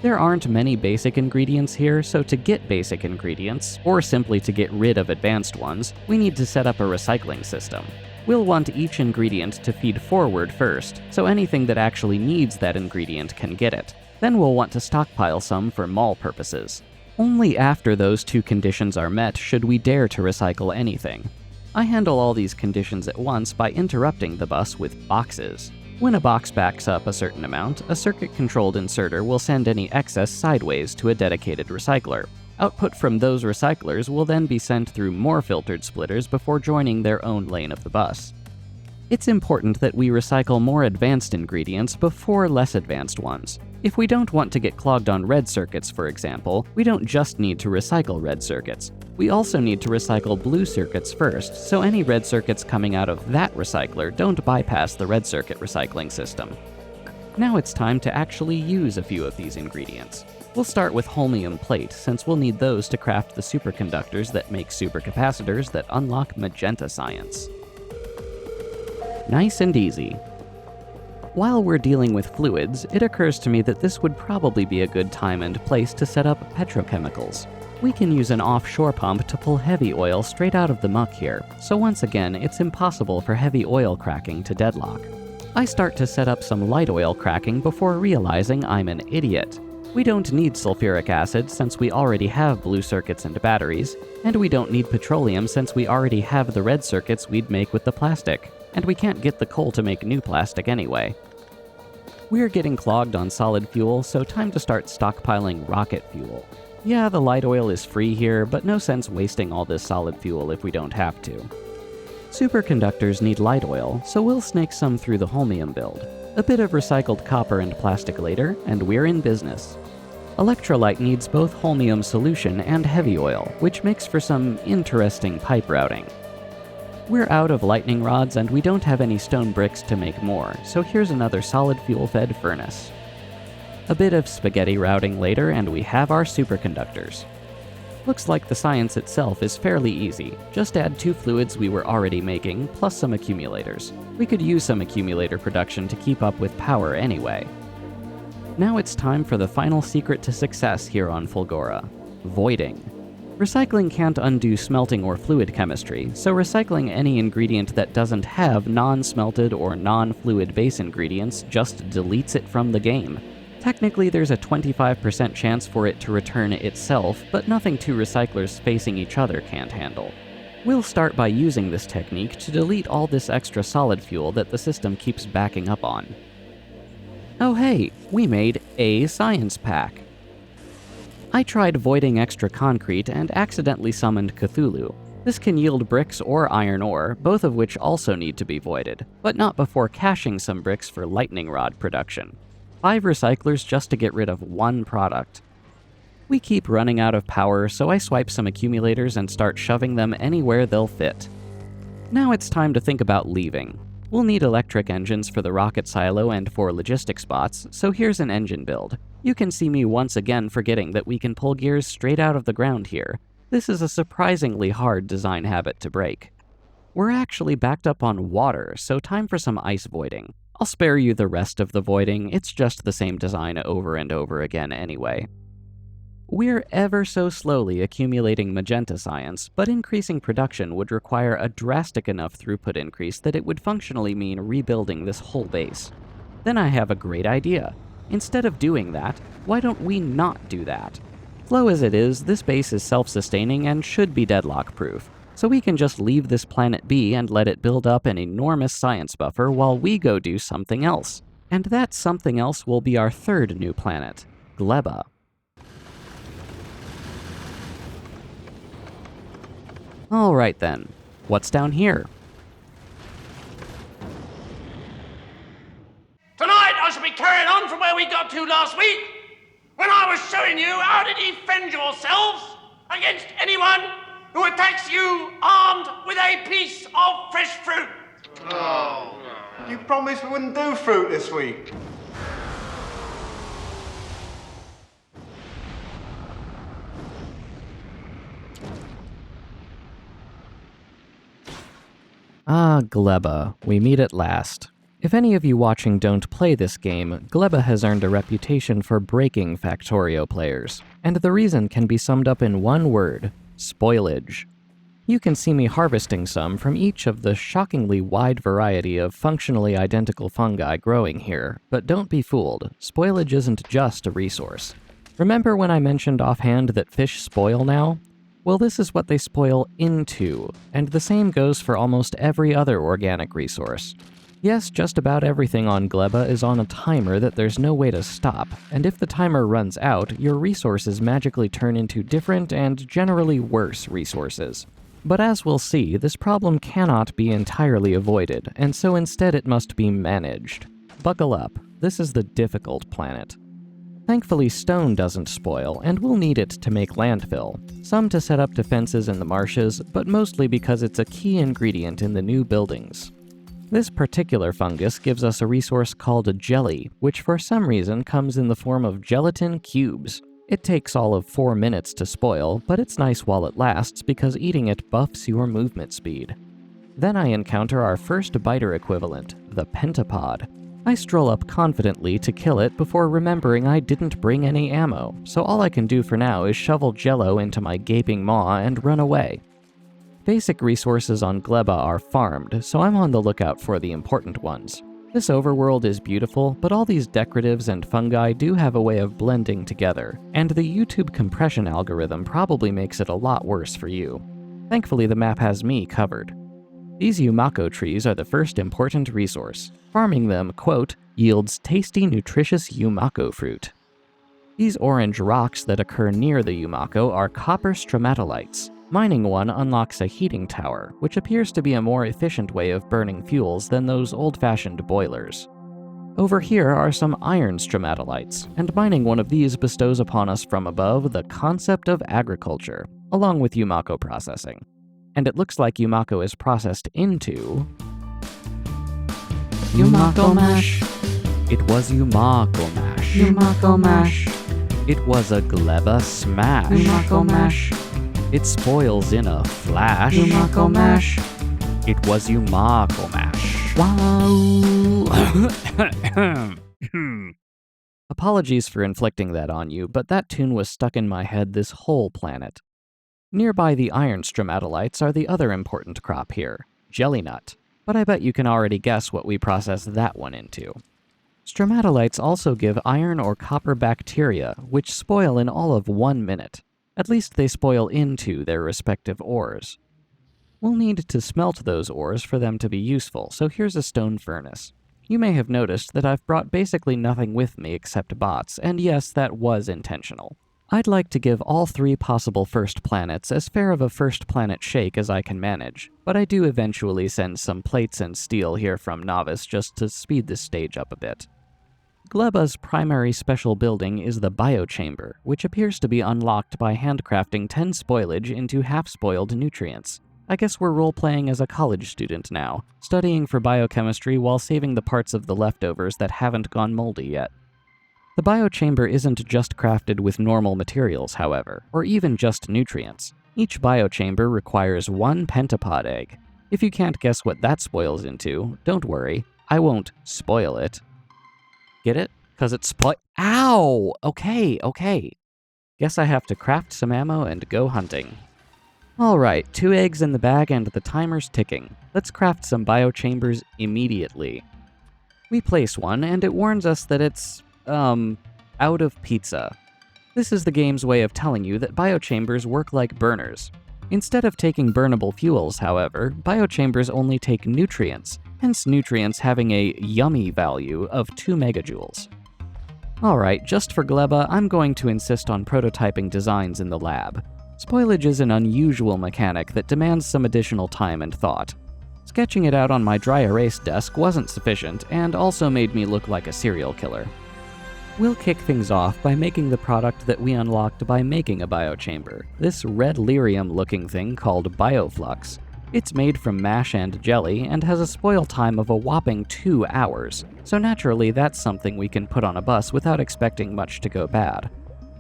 There aren't many basic ingredients here, so to get basic ingredients, or simply to get rid of advanced ones, we need to set up a recycling system. We'll want each ingredient to feed forward first, so anything that actually needs that ingredient can get it. Then we'll want to stockpile some for mall purposes. Only after those 2 conditions are met should we dare to recycle anything. I handle all these conditions at once by interrupting the bus with boxes. When a box backs up a certain amount, a circuit-controlled inserter will send any excess sideways to a dedicated recycler. Output from those recyclers will then be sent through more filtered splitters before joining their own lane of the bus. It's important that we recycle more advanced ingredients before less advanced ones. If we don't want to get clogged on red circuits, for example, we don't just need to recycle red circuits. We also need to recycle blue circuits first, so any red circuits coming out of that recycler don't bypass the red circuit recycling system. Now it's time to actually use a few of these ingredients. We'll start with holmium plate, since we'll need those to craft the superconductors that make supercapacitors that unlock magenta science. Nice and easy. While we're dealing with fluids, it occurs to me that this would probably be a good time and place to set up petrochemicals. We can use an offshore pump to pull heavy oil straight out of the muck here, so once again, it's impossible for heavy oil cracking to deadlock. I start to set up some light oil cracking before realizing I'm an idiot. We don't need sulfuric acid since we already have blue circuits and batteries, and we don't need petroleum since we already have the red circuits we'd make with the plastic, and we can't get the coal to make new plastic anyway. We're getting clogged on solid fuel, so time to start stockpiling rocket fuel. Yeah, the light oil is free here, but no sense wasting all this solid fuel if we don't have to. Superconductors need light oil, so we'll snake some through the holmium build. A bit of recycled copper and plastic later, and we're in business. Electrolyte needs both holmium solution and heavy oil, which makes for some interesting pipe routing. We're out of lightning rods and we don't have any stone bricks to make more, so here's another solid fuel-fed furnace. A bit of spaghetti routing later and we have our superconductors. Looks like the science itself is fairly easy. Just add 2 fluids we were already making, plus some accumulators. We could use some accumulator production to keep up with power anyway. Now it's time for the final secret to success here on Fulgora: voiding. Recycling can't undo smelting or fluid chemistry, so recycling any ingredient that doesn't have non-smelted or non-fluid base ingredients just deletes it from the game. Technically, there's a 25% chance for it to return itself, but nothing 2 recyclers facing each other can't handle. We'll start by using this technique to delete all this extra solid fuel that the system keeps backing up on. Oh hey, we made a science pack. I tried voiding extra concrete and accidentally summoned Cthulhu. This can yield bricks or iron ore, both of which also need to be voided, but not before caching some bricks for lightning rod production. 5 recyclers just to get rid of 1 product. We keep running out of power, so I swipe some accumulators and start shoving them anywhere they'll fit. Now it's time to think about leaving. We'll need electric engines for the rocket silo and for logistic spots, so here's an engine build. You can see me once again forgetting that we can pull gears straight out of the ground here. This is a surprisingly hard design habit to break. We're actually backed up on water, so time for some ice voiding. I'll spare you the rest of the voiding, it's just the same design over and over again anyway. We're ever so slowly accumulating magenta science, but increasing production would require a drastic enough throughput increase that it would functionally mean rebuilding this whole base. Then I have a great idea. Instead of doing that, why don't we not do that? Slow as it is, this base is self-sustaining and should be deadlock-proof, so we can just leave this planet be and let it build up an enormous science buffer while we go do something else. And that something else will be our 3rd new planet, Gleba. Alright then, what's down here? Tonight I shall be carrying on from where we got to last week, when I was showing you how to defend yourselves against anyone who attacks you armed with a piece of fresh fruit. Oh, you promised we wouldn't do fruit this week. Ah, Gleba, we meet at last. If any of you watching don't play this game, Gleba has earned a reputation for breaking Factorio players, and the reason can be summed up in one word: spoilage. You can see me harvesting some from each of the shockingly wide variety of functionally identical fungi growing here, but don't be fooled, spoilage isn't just a resource. Remember when I mentioned offhand that fish spoil now? Well, this is what they spoil into, and the same goes for almost every other organic resource. Yes, just about everything on Gleba is on a timer that there's no way to stop, and if the timer runs out, your resources magically turn into different and generally worse resources. But as we'll see, this problem cannot be entirely avoided, and so instead it must be managed. Buckle up, this is the difficult planet. Thankfully, stone doesn't spoil, and we'll need it to make landfill. Some to set up defenses in the marshes, but mostly because it's a key ingredient in the new buildings. This particular fungus gives us a resource called a jelly, which for some reason comes in the form of gelatin cubes. It takes all of 4 minutes to spoil, but it's nice while it lasts because eating it buffs your movement speed. Then I encounter our first biter equivalent, the pentapod. I stroll up confidently to kill it before remembering I didn't bring any ammo, so all I can do for now is shovel jello into my gaping maw and run away. Basic resources on Gleba are farmed, so I'm on the lookout for the important ones. This overworld is beautiful, but all these decoratives and fungi do have a way of blending together, and the YouTube compression algorithm probably makes it a lot worse for you. Thankfully, the map has me covered. These Yumako trees are the first important resource. Farming them, quote, yields tasty, nutritious Yumako fruit. These orange rocks that occur near the Yumako are copper stromatolites. Mining one unlocks a heating tower, which appears to be a more efficient way of burning fuels than those old-fashioned boilers. Over here are some iron stromatolites, and mining one of these bestows upon us from above the concept of agriculture, along with Yumako processing. And it looks like Yumako is processed into... Yumako mash. It was Yumako mash. Yumako mash. It was a Gleba smash. Yumako mash. It spoils in a flash. Yumako mash. It was Yumako mash. Wow. Apologies for inflicting that on you, but that tune was stuck in my head this whole planet. Nearby the iron stromatolites are the other important crop here, jelly nut, but I bet you can already guess what we process that one into. Stromatolites also give iron or copper bacteria, which spoil in all of 1 minute. At least they spoil into their respective ores. We'll need to smelt those ores for them to be useful, so here's a stone furnace. You may have noticed that I've brought basically nothing with me except bots, and yes, that was intentional. I'd like to give all 3 possible first planets as fair of a first planet shake as I can manage, but I do eventually send some plates and steel here from Nauvis just to speed this stage up a bit. Gleba's primary special building is the biochamber, which appears to be unlocked by handcrafting 10 spoilage into half-spoiled nutrients. I guess we're role-playing as a college student now, studying for biochemistry while saving the parts of the leftovers that haven't gone moldy yet. The biochamber isn't just crafted with normal materials, however, or even just nutrients. Each biochamber requires 1 pentapod egg. If you can't guess what that spoils into, don't worry, I won't spoil it. Get it? 'Cause it's Ow! Okay. Guess I have to craft some ammo and go hunting. Alright, 2 eggs in the bag and the timer's ticking. Let's craft some biochambers immediately. We place one, and it warns us that it's, out of pizza. This is the game's way of telling you that biochambers work like burners. Instead of taking burnable fuels, however, biochambers only take nutrients, hence nutrients having a yummy value of 2 megajoules. Alright, just for Gleba, I'm going to insist on prototyping designs in the lab. Spoilage is an unusual mechanic that demands some additional time and thought. Sketching it out on my dry erase desk wasn't sufficient, and also made me look like a serial killer. We'll kick things off by making the product that we unlocked by making a biochamber, this red lyrium-looking thing called Bioflux. It's made from mash and jelly and has a spoil time of a whopping 2 hours, so naturally that's something we can put on a bus without expecting much to go bad.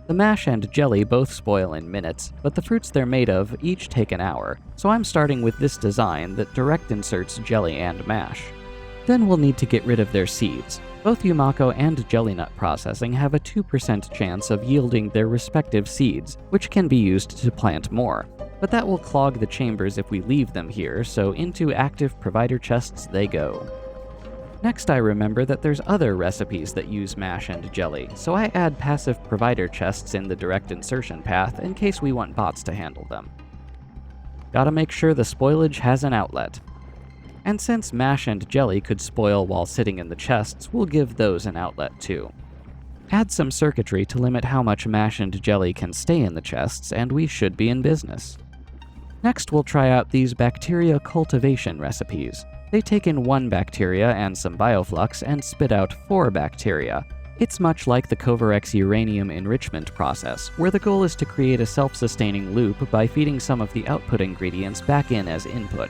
The mash and jelly both spoil in minutes, but the fruits they're made of each take an hour, so I'm starting with this design that direct inserts jelly and mash. Then we'll need to get rid of their seeds. Both Yumako and jelly nut processing have a 2% chance of yielding their respective seeds, which can be used to plant more. But that will clog the chambers if we leave them here, so into active provider chests they go. Next I remember that there's other recipes that use mash and jelly, so I add passive provider chests in the direct insertion path in case we want bots to handle them. Gotta make sure the spoilage has an outlet. And since mash and jelly could spoil while sitting in the chests, we'll give those an outlet too. Add some circuitry to limit how much mash and jelly can stay in the chests, and we should be in business. Next we'll try out these bacteria cultivation recipes. They take in 1 bacteria and some bioflux and spit out 4 bacteria. It's much like the Covarex uranium enrichment process, where the goal is to create a self-sustaining loop by feeding some of the output ingredients back in as input.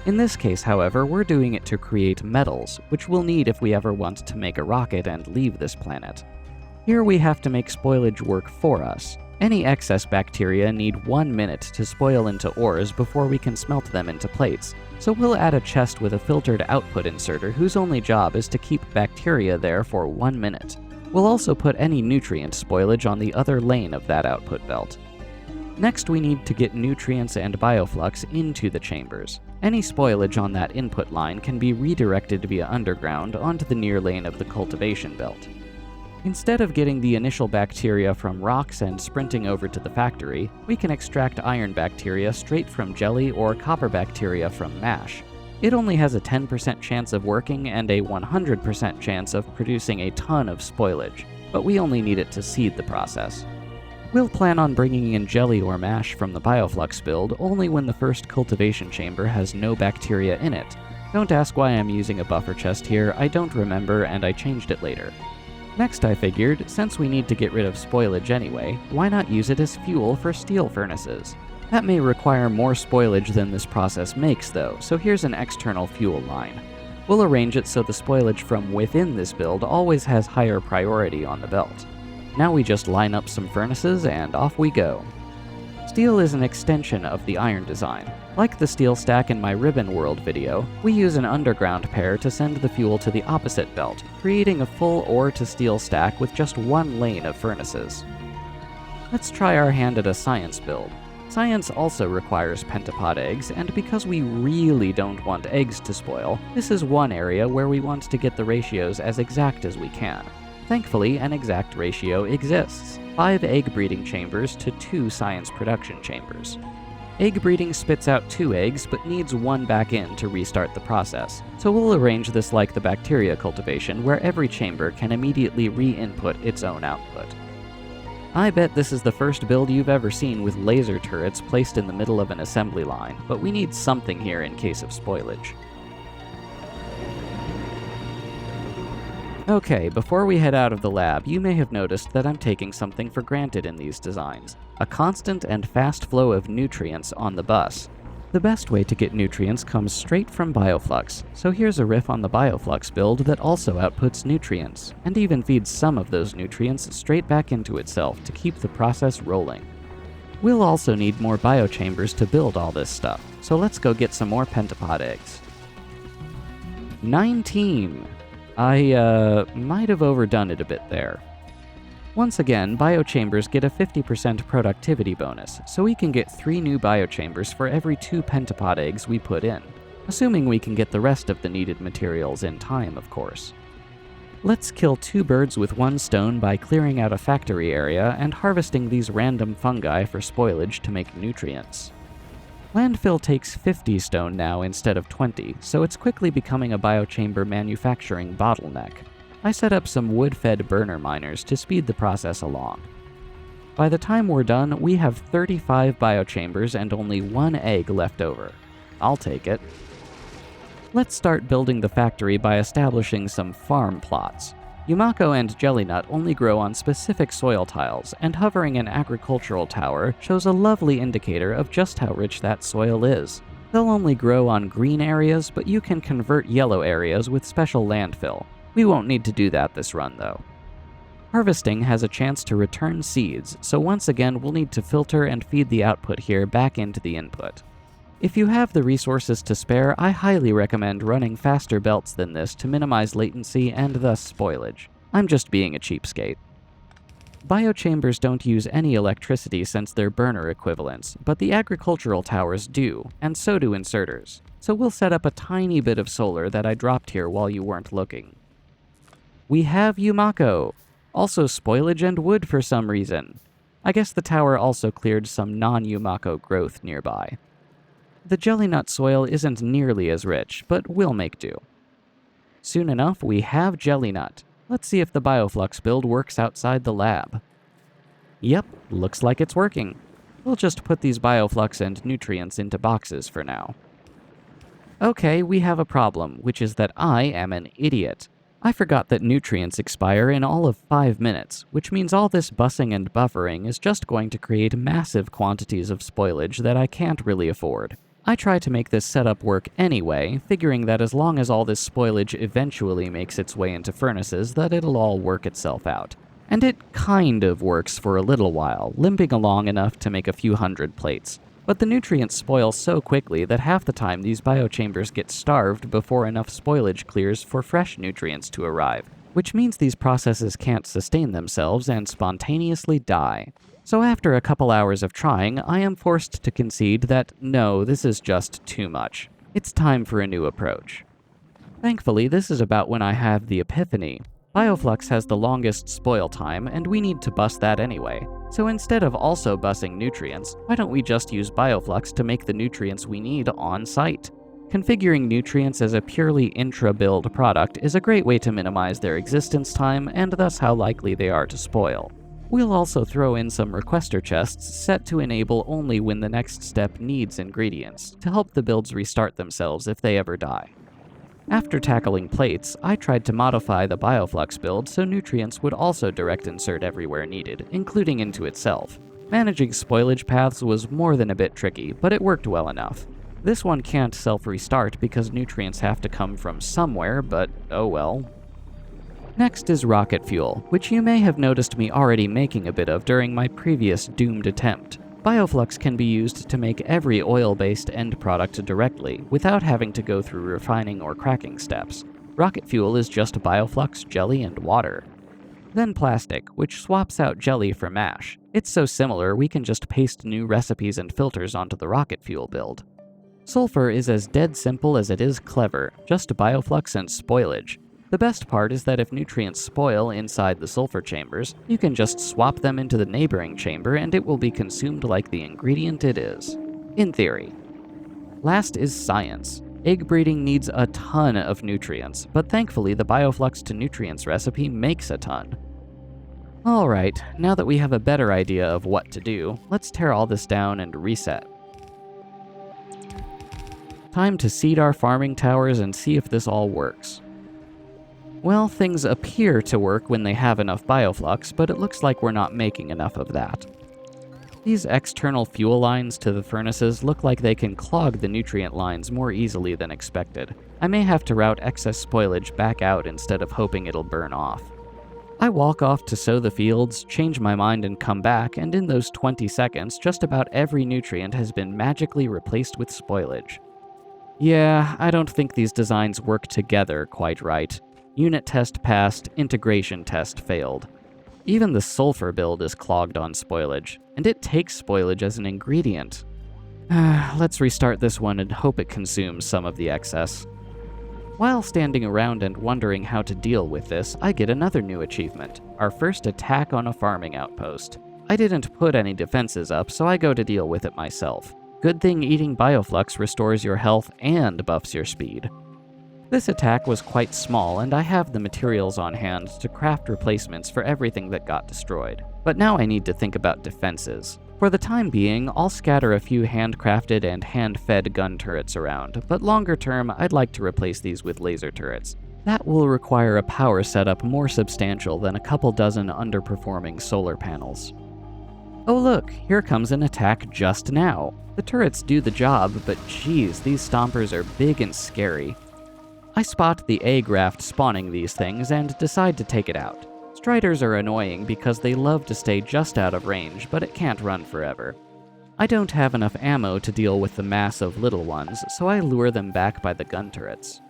In this case, however, we're doing it to create metals, which we'll need if we ever want to make a rocket and leave this planet. Here we have to make spoilage work for us. Any excess bacteria need 1 minute to spoil into ores before we can smelt them into plates, so we'll add a chest with a filtered output inserter whose only job is to keep bacteria there for 1 minute. We'll also put any nutrient spoilage on the other lane of that output belt. Next, we need to get nutrients and bioflux into the chambers. Any spoilage on that input line can be redirected via underground onto the near lane of the cultivation belt. Instead of getting the initial bacteria from rocks and sprinting over to the factory, we can extract iron bacteria straight from jelly or copper bacteria from mash. It only has a 10% chance of working and a 100% chance of producing a ton of spoilage, but we only need it to seed the process. We'll plan on bringing in jelly or mash from the bioflux build only when the first cultivation chamber has no bacteria in it. Don't ask why I'm using a buffer chest here, I don't remember and I changed it later. Next I figured, since we need to get rid of spoilage anyway, why not use it as fuel for steel furnaces? That may require more spoilage than this process makes though, so here's an external fuel line. We'll arrange it so the spoilage from within this build always has higher priority on the belt. Now we just line up some furnaces and off we go. Steel is an extension of the iron design. Like the steel stack in my Ribbon World video, we use an underground pair to send the fuel to the opposite belt, creating a full ore-to-steel stack with just one lane of furnaces. Let's try our hand at a science build. Science also requires pentapod eggs, and because we really don't want eggs to spoil, this is one area where we want to get the ratios as exact as we can. Thankfully, an exact ratio exists: 5 egg breeding chambers to 2 science production chambers. Egg breeding spits out 2 eggs, but needs 1 back in to restart the process, so we'll arrange this like the bacteria cultivation, where every chamber can immediately re-input its own output. I bet this is the first build you've ever seen with laser turrets placed in the middle of an assembly line, but we need something here in case of spoilage. Okay, before we head out of the lab, you may have noticed that I'm taking something for granted in these designs: a constant and fast flow of nutrients on the bus. The best way to get nutrients comes straight from bioflux, so here's a riff on the bioflux build that also outputs nutrients, and even feeds some of those nutrients straight back into itself to keep the process rolling. We'll also need more biochambers to build all this stuff, so let's go get some more pentapod eggs. 19! I might have overdone it a bit there. Once again, biochambers get a 50% productivity bonus, so we can get 3 new biochambers for every 2 pentapod eggs we put in, assuming we can get the rest of the needed materials in time, of course. Let's kill 2 birds with 1 stone by clearing out a factory area and harvesting these random fungi for spoilage to make nutrients. Landfill takes 50 stone now instead of 20, so it's quickly becoming a biochamber manufacturing bottleneck. I set up some wood-fed burner miners to speed the process along. By the time we're done, we have 35 biochambers and only 1 egg left over. I'll take it. Let's start building the factory by establishing some farm plots. Yumako and Jellynut only grow on specific soil tiles, and hovering an agricultural tower shows a lovely indicator of just how rich that soil is. They'll only grow on green areas, but you can convert yellow areas with special landfill. We won't need to do that this run, though. Harvesting has a chance to return seeds, so once again we'll need to filter and feed the output here back into the input. If you have the resources to spare, I highly recommend running faster belts than this to minimize latency and thus spoilage. I'm just being a cheapskate. Biochambers don't use any electricity since they're burner equivalents, but the agricultural towers do, and so do inserters. So we'll set up a tiny bit of solar that I dropped here while you weren't looking. We have Yumako! Also spoilage and wood for some reason. I guess the tower also cleared some non-Yumako growth nearby. The Jellynut soil isn't nearly as rich, but we'll make do. Soon enough, we have Jellynut. Let's see if the bioflux build works outside the lab. Yep, looks like it's working. We'll just put these bioflux and nutrients into boxes for now. Okay, we have a problem, which is that I am an idiot. I forgot that nutrients expire in all of 5 minutes, which means all this bussing and buffering is just going to create massive quantities of spoilage that I can't really afford. I try to make this setup work anyway, figuring that as long as all this spoilage eventually makes its way into furnaces, that it'll all work itself out. And it kind of works for a little while, limping along enough to make a few hundred plates. But the nutrients spoil so quickly that half the time these biochambers get starved before enough spoilage clears for fresh nutrients to arrive, which means these processes can't sustain themselves and spontaneously die. So after a couple hours of trying, I am forced to concede that no, this is just too much. It's time for a new approach. Thankfully, this is about when I have the epiphany. Bioflux has the longest spoil time, and we need to bus that anyway. So instead of also busing nutrients, why don't we just use Bioflux to make the nutrients we need on site? Configuring nutrients as a purely intra-build product is a great way to minimize their existence time and thus how likely they are to spoil. We'll also throw in some requester chests set to enable only when the next step needs ingredients, to help the builds restart themselves if they ever die. After tackling plates, I tried to modify the Bioflux build so nutrients would also direct insert everywhere needed, including into itself. Managing spoilage paths was more than a bit tricky, but it worked well enough. This one can't self-restart because nutrients have to come from somewhere, but oh well. Next is rocket fuel, which you may have noticed me already making a bit of during my previous doomed attempt. Bioflux can be used to make every oil-based end product directly, without having to go through refining or cracking steps. Rocket fuel is just Bioflux, jelly, and water. Then plastic, which swaps out jelly for mash. It's so similar we can just paste new recipes and filters onto the rocket fuel build. Sulfur is as dead simple as it is clever, just Bioflux and spoilage. The best part is that if nutrients spoil inside the sulfur chambers, you can just swap them into the neighboring chamber and it will be consumed like the ingredient it is. In theory. Last is science. Egg breeding needs a ton of nutrients, but thankfully the Bioflux to nutrients recipe makes a ton. Alright, now that we have a better idea of what to do, let's tear all this down and reset. Time to seed our farming towers and see if this all works. Well, things appear to work when they have enough Bioflux, but it looks like we're not making enough of that. These external fuel lines to the furnaces look like they can clog the nutrient lines more easily than expected. I may have to route excess spoilage back out instead of hoping it'll burn off. I walk off to sow the fields, change my mind and come back, and in those 20 seconds, just about every nutrient has been magically replaced with spoilage. Yeah, I don't think these designs work together quite right. Unit test passed, integration test failed. Even the sulfur build is clogged on spoilage, and it takes spoilage as an ingredient. Let's restart this one and hope it consumes some of the excess. While standing around and wondering how to deal with this, I get another new achievement, our first attack on a farming outpost. I didn't put any defenses up, so I go to deal with it myself. Good thing eating Bioflux restores your health and buffs your speed. This attack was quite small, and I have the materials on hand to craft replacements for everything that got destroyed. But now I need to think about defenses. For the time being, I'll scatter a few handcrafted and hand-fed gun turrets around, but longer term, I'd like to replace these with laser turrets. That will require a power setup more substantial than a couple dozen underperforming solar panels. Oh look, here comes an attack just now. The turrets do the job, but geez, these stompers are big and scary. I spot the A-graft spawning these things and decide to take it out. Striders are annoying because they love to stay just out of range, but it can't run forever. I don't have enough ammo to deal with the mass of little ones, so I lure them back by the gun turrets.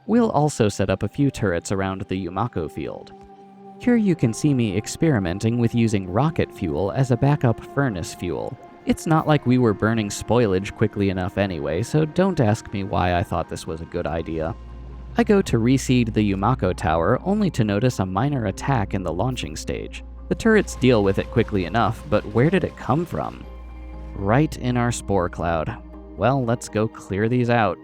We'll also set up a few turrets around the Yumako field. Here you can see me experimenting with using rocket fuel as a backup furnace fuel. It's not like we were burning spoilage quickly enough anyway, so don't ask me why I thought this was a good idea. I go to reseed the Yumako tower only to notice a minor attack in the launching stage. The turrets deal with it quickly enough, but where did it come from? Right in our spore cloud. Well, let's go clear these out.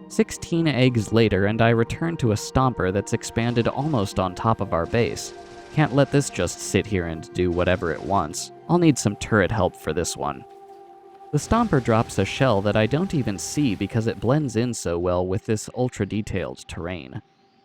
16 eggs later, and I return to a stomper that's expanded almost on top of our base. Can't let this just sit here and do whatever it wants. I'll need some turret help for this one. The stomper drops a shell that I don't even see because it blends in so well with this ultra-detailed terrain.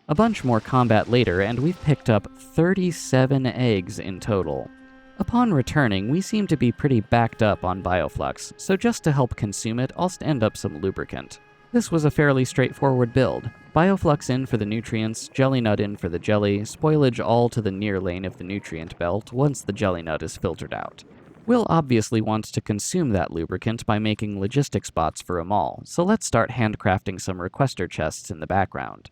A bunch more combat later, and we've picked up 37 eggs in total. Upon returning, we seem to be pretty backed up on Bioflux, so just to help consume it, I'll stand up some lubricant. This was a fairly straightforward build. Bioflux in for the nutrients, jelly nut in for the jelly, spoilage all to the near lane of the nutrient belt once the jelly nut is filtered out. We'll obviously want to consume that lubricant by making logistics bots for a mall, so let's start handcrafting some requester chests in the background.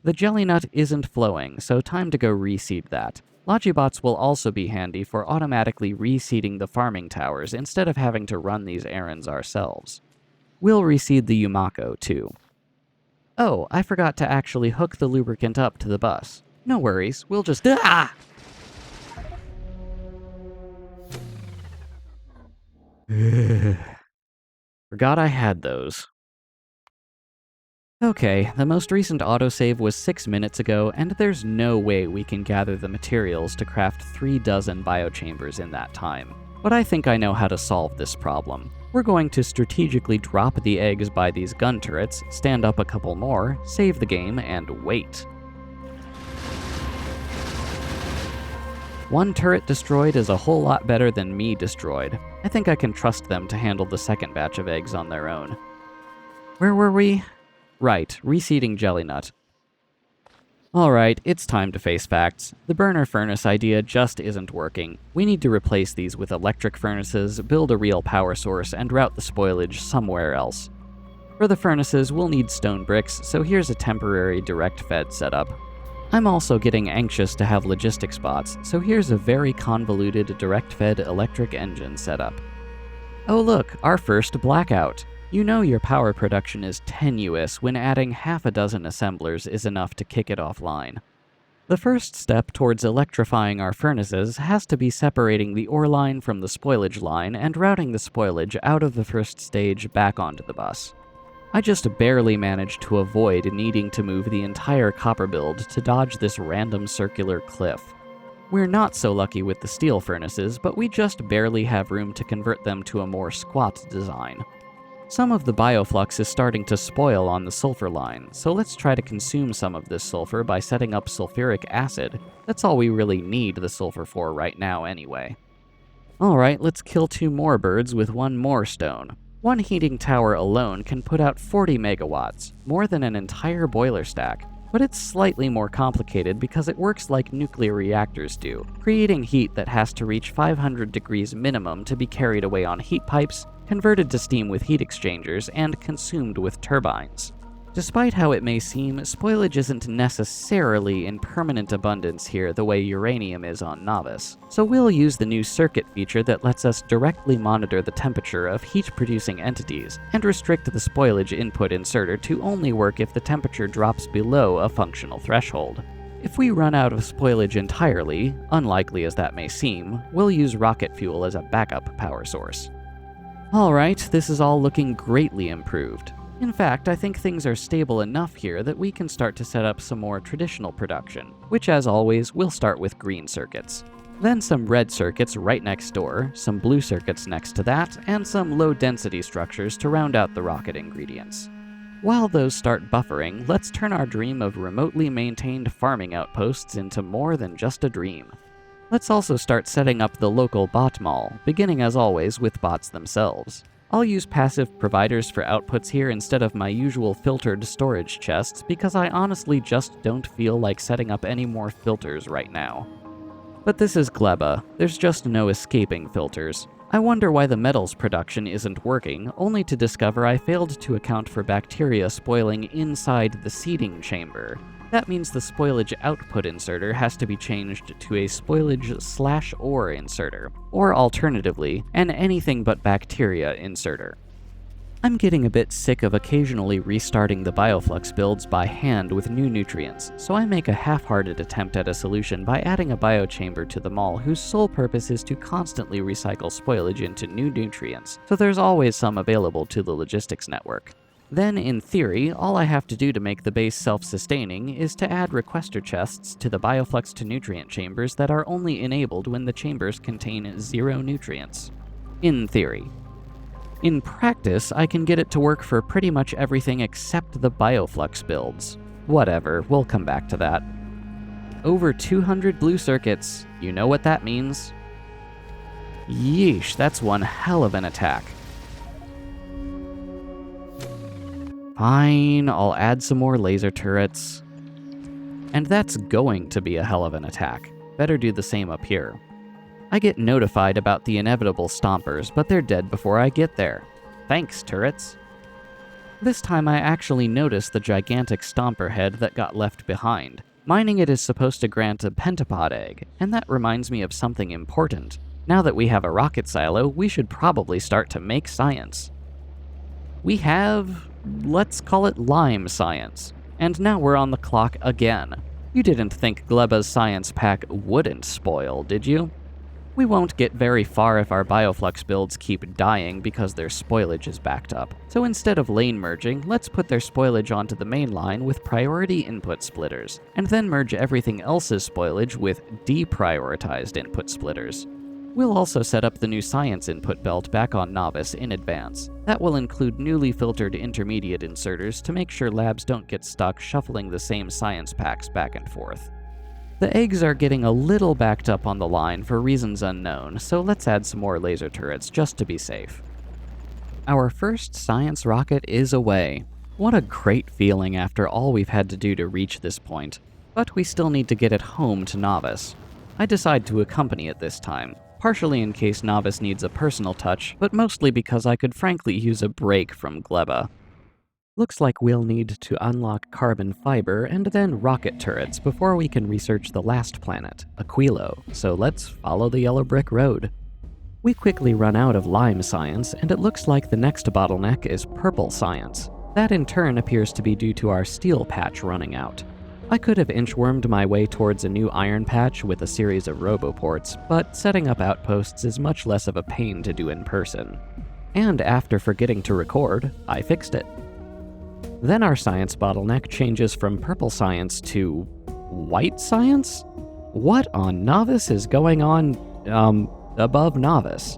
The jelly nut isn't flowing, so time to go reseed that. Logibots will also be handy for automatically reseeding the farming towers instead of having to run these errands ourselves. We'll reseed the Yumako, too. Oh, I forgot to actually hook the lubricant up to the bus. No worries, we'll just... Ah! Forgot I had those. Okay, the most recent autosave was 6 minutes ago, and there's no way we can gather the materials to craft 3 dozen biochambers in that time. But I think I know how to solve this problem. We're going to strategically drop the eggs by these gun turrets, stand up a couple more, save the game, and wait. 1 turret destroyed is a whole lot better than me destroyed. I think I can trust them to handle the second batch of eggs on their own. Where were we? Right, reseeding Jelly Nut. Alright, it's time to face facts. The burner furnace idea just isn't working. We need to replace these with electric furnaces, build a real power source, and route the spoilage somewhere else. For the furnaces, we'll need stone bricks, so here's a temporary direct fed setup. I'm also getting anxious to have logistics bots, so here's a very convoluted direct fed electric engine setup. Oh look, our first blackout. You know your power production is tenuous when adding half a dozen assemblers is enough to kick it offline. The first step towards electrifying our furnaces has to be separating the ore line from the spoilage line and routing the spoilage out of the first stage back onto the bus. I just barely managed to avoid needing to move the entire copper build to dodge this random circular cliff. We're not so lucky with the steel furnaces, but we just barely have room to convert them to a more squat design. Some of the bioflux is starting to spoil on the sulfur line, so let's try to consume some of this sulfur by setting up sulfuric acid. That's all we really need the sulfur for right now anyway. Alright, let's kill 2 more birds with 1 more stone. 1 heating tower alone can put out 40 megawatts, more than an entire boiler stack. But it's slightly more complicated because it works like nuclear reactors do, creating heat that has to reach 500 degrees minimum to be carried away on heat pipes, converted to steam with heat exchangers, and consumed with turbines. Despite how it may seem, spoilage isn't necessarily in permanent abundance here the way uranium is on Nauvis, so we'll use the new circuit feature that lets us directly monitor the temperature of heat-producing entities, and restrict the spoilage input inserter to only work if the temperature drops below a functional threshold. If we run out of spoilage entirely, unlikely as that may seem, we'll use rocket fuel as a backup power source. Alright, this is all looking greatly improved. In fact, I think things are stable enough here that we can start to set up some more traditional production, which as always, we'll start with green circuits. Then some red circuits right next door, some blue circuits next to that, and some low-density structures to round out the rocket ingredients. While those start buffering, let's turn our dream of remotely maintained farming outposts into more than just a dream. Let's also start setting up the local bot mall, beginning as always with bots themselves. I'll use passive providers for outputs here instead of my usual filtered storage chests because I honestly just don't feel like setting up any more filters right now. But this is Gleba, there's just no escaping filters. I wonder why the metals production isn't working, only to discover I failed to account for bacteria spoiling inside the seeding chamber. That means the spoilage output inserter has to be changed to a spoilage/ore inserter, or alternatively, an anything but bacteria inserter. I'm getting a bit sick of occasionally restarting the bioflux builds by hand with new nutrients, so I make a half-hearted attempt at a solution by adding a biochamber to the mall whose sole purpose is to constantly recycle spoilage into new nutrients, so there's always some available to the logistics network. Then, in theory, all I have to do to make the base self-sustaining is to add requester chests to the bioflux to nutrient chambers that are only enabled when the chambers contain 0 nutrients. In theory. In practice, I can get it to work for pretty much everything except the bioflux builds. Whatever, we'll come back to that. Over 200 blue circuits, you know what that means. Yeesh, that's one hell of an attack. Fine, I'll add some more laser turrets. And that's going to be a hell of an attack. Better do the same up here. I get notified about the inevitable stompers, but they're dead before I get there. Thanks, turrets. This time I actually notice the gigantic stomper head that got left behind. Mining it is supposed to grant a pentapod egg, and that reminds me of something important. Now that we have a rocket silo, we should probably start to make science. We have, let's call it lime science, and now we're on the clock again. You didn't think Gleba's science pack wouldn't spoil, did you? We won't get very far if our bioflux builds keep dying because their spoilage is backed up. So instead of lane merging, let's put their spoilage onto the main line with priority input splitters, and then merge everything else's spoilage with deprioritized input splitters. We'll also set up the new science input belt back on Nauvis in advance. That will include newly filtered intermediate inserters to make sure labs don't get stuck shuffling the same science packs back and forth. The eggs are getting a little backed up on the line for reasons unknown, so let's add some more laser turrets just to be safe. Our first science rocket is away. What a great feeling after all we've had to do to reach this point. But we still need to get it home to Nauvis. I decide to accompany it this time, partially in case Nauvis needs a personal touch, but mostly because I could frankly use a break from Gleba. Looks like we'll need to unlock carbon fiber and then rocket turrets before we can research the last planet, Aquilo, so let's follow the yellow brick road. We quickly run out of lime science, and it looks like the next bottleneck is purple science. That in turn appears to be due to our steel patch running out. I could have inchwormed my way towards a new iron patch with a series of roboports, but setting up outposts is much less of a pain to do in person. And after forgetting to record, I fixed it. Then our science bottleneck changes from purple science to white science? What on Nauvis is going on, above Nauvis?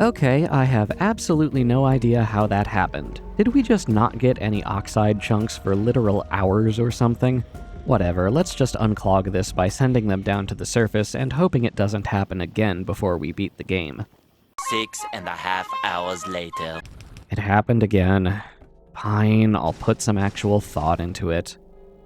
Okay, I have absolutely no idea how that happened. Did we just not get any oxide chunks for literal hours or something? Whatever, let's just unclog this by sending them down to the surface and hoping it doesn't happen again before we beat the game. 6.5 hours later. It happened again. Fine, I'll put some actual thought into it.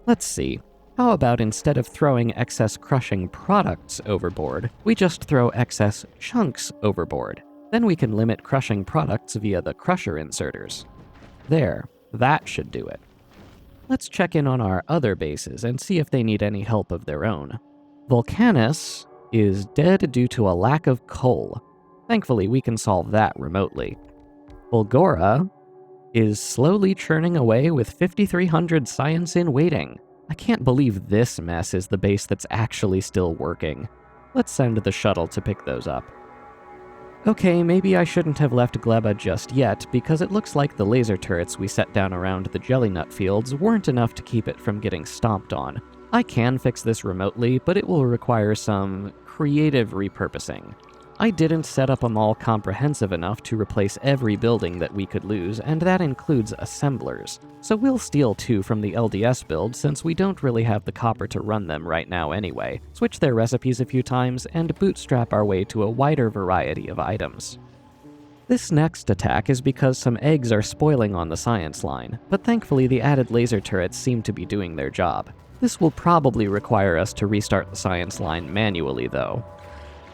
Let's see. How about instead of throwing excess crushing products overboard, we just throw excess chunks overboard? Then we can limit crushing products via the crusher inserters. There, that should do it. Let's check in on our other bases and see if they need any help of their own. Vulcanus is dead due to a lack of coal. Thankfully, we can solve that remotely. Fulgora is slowly churning away with 5,300 science in waiting. I can't believe this mess is the base that's actually still working. Let's send the shuttle to pick those up. Okay, maybe I shouldn't have left Gleba just yet, because it looks like the laser turrets we set down around the jelly nut fields weren't enough to keep it from getting stomped on. I can fix this remotely, but it will require some creative repurposing. I didn't set up a mall comprehensive enough to replace every building that we could lose, and that includes assemblers. So we'll steal 2 from the LDS build since we don't really have the copper to run them right now anyway, switch their recipes a few times, and bootstrap our way to a wider variety of items. This next attack is because some eggs are spoiling on the science line, but thankfully the added laser turrets seem to be doing their job. This will probably require us to restart the science line manually though.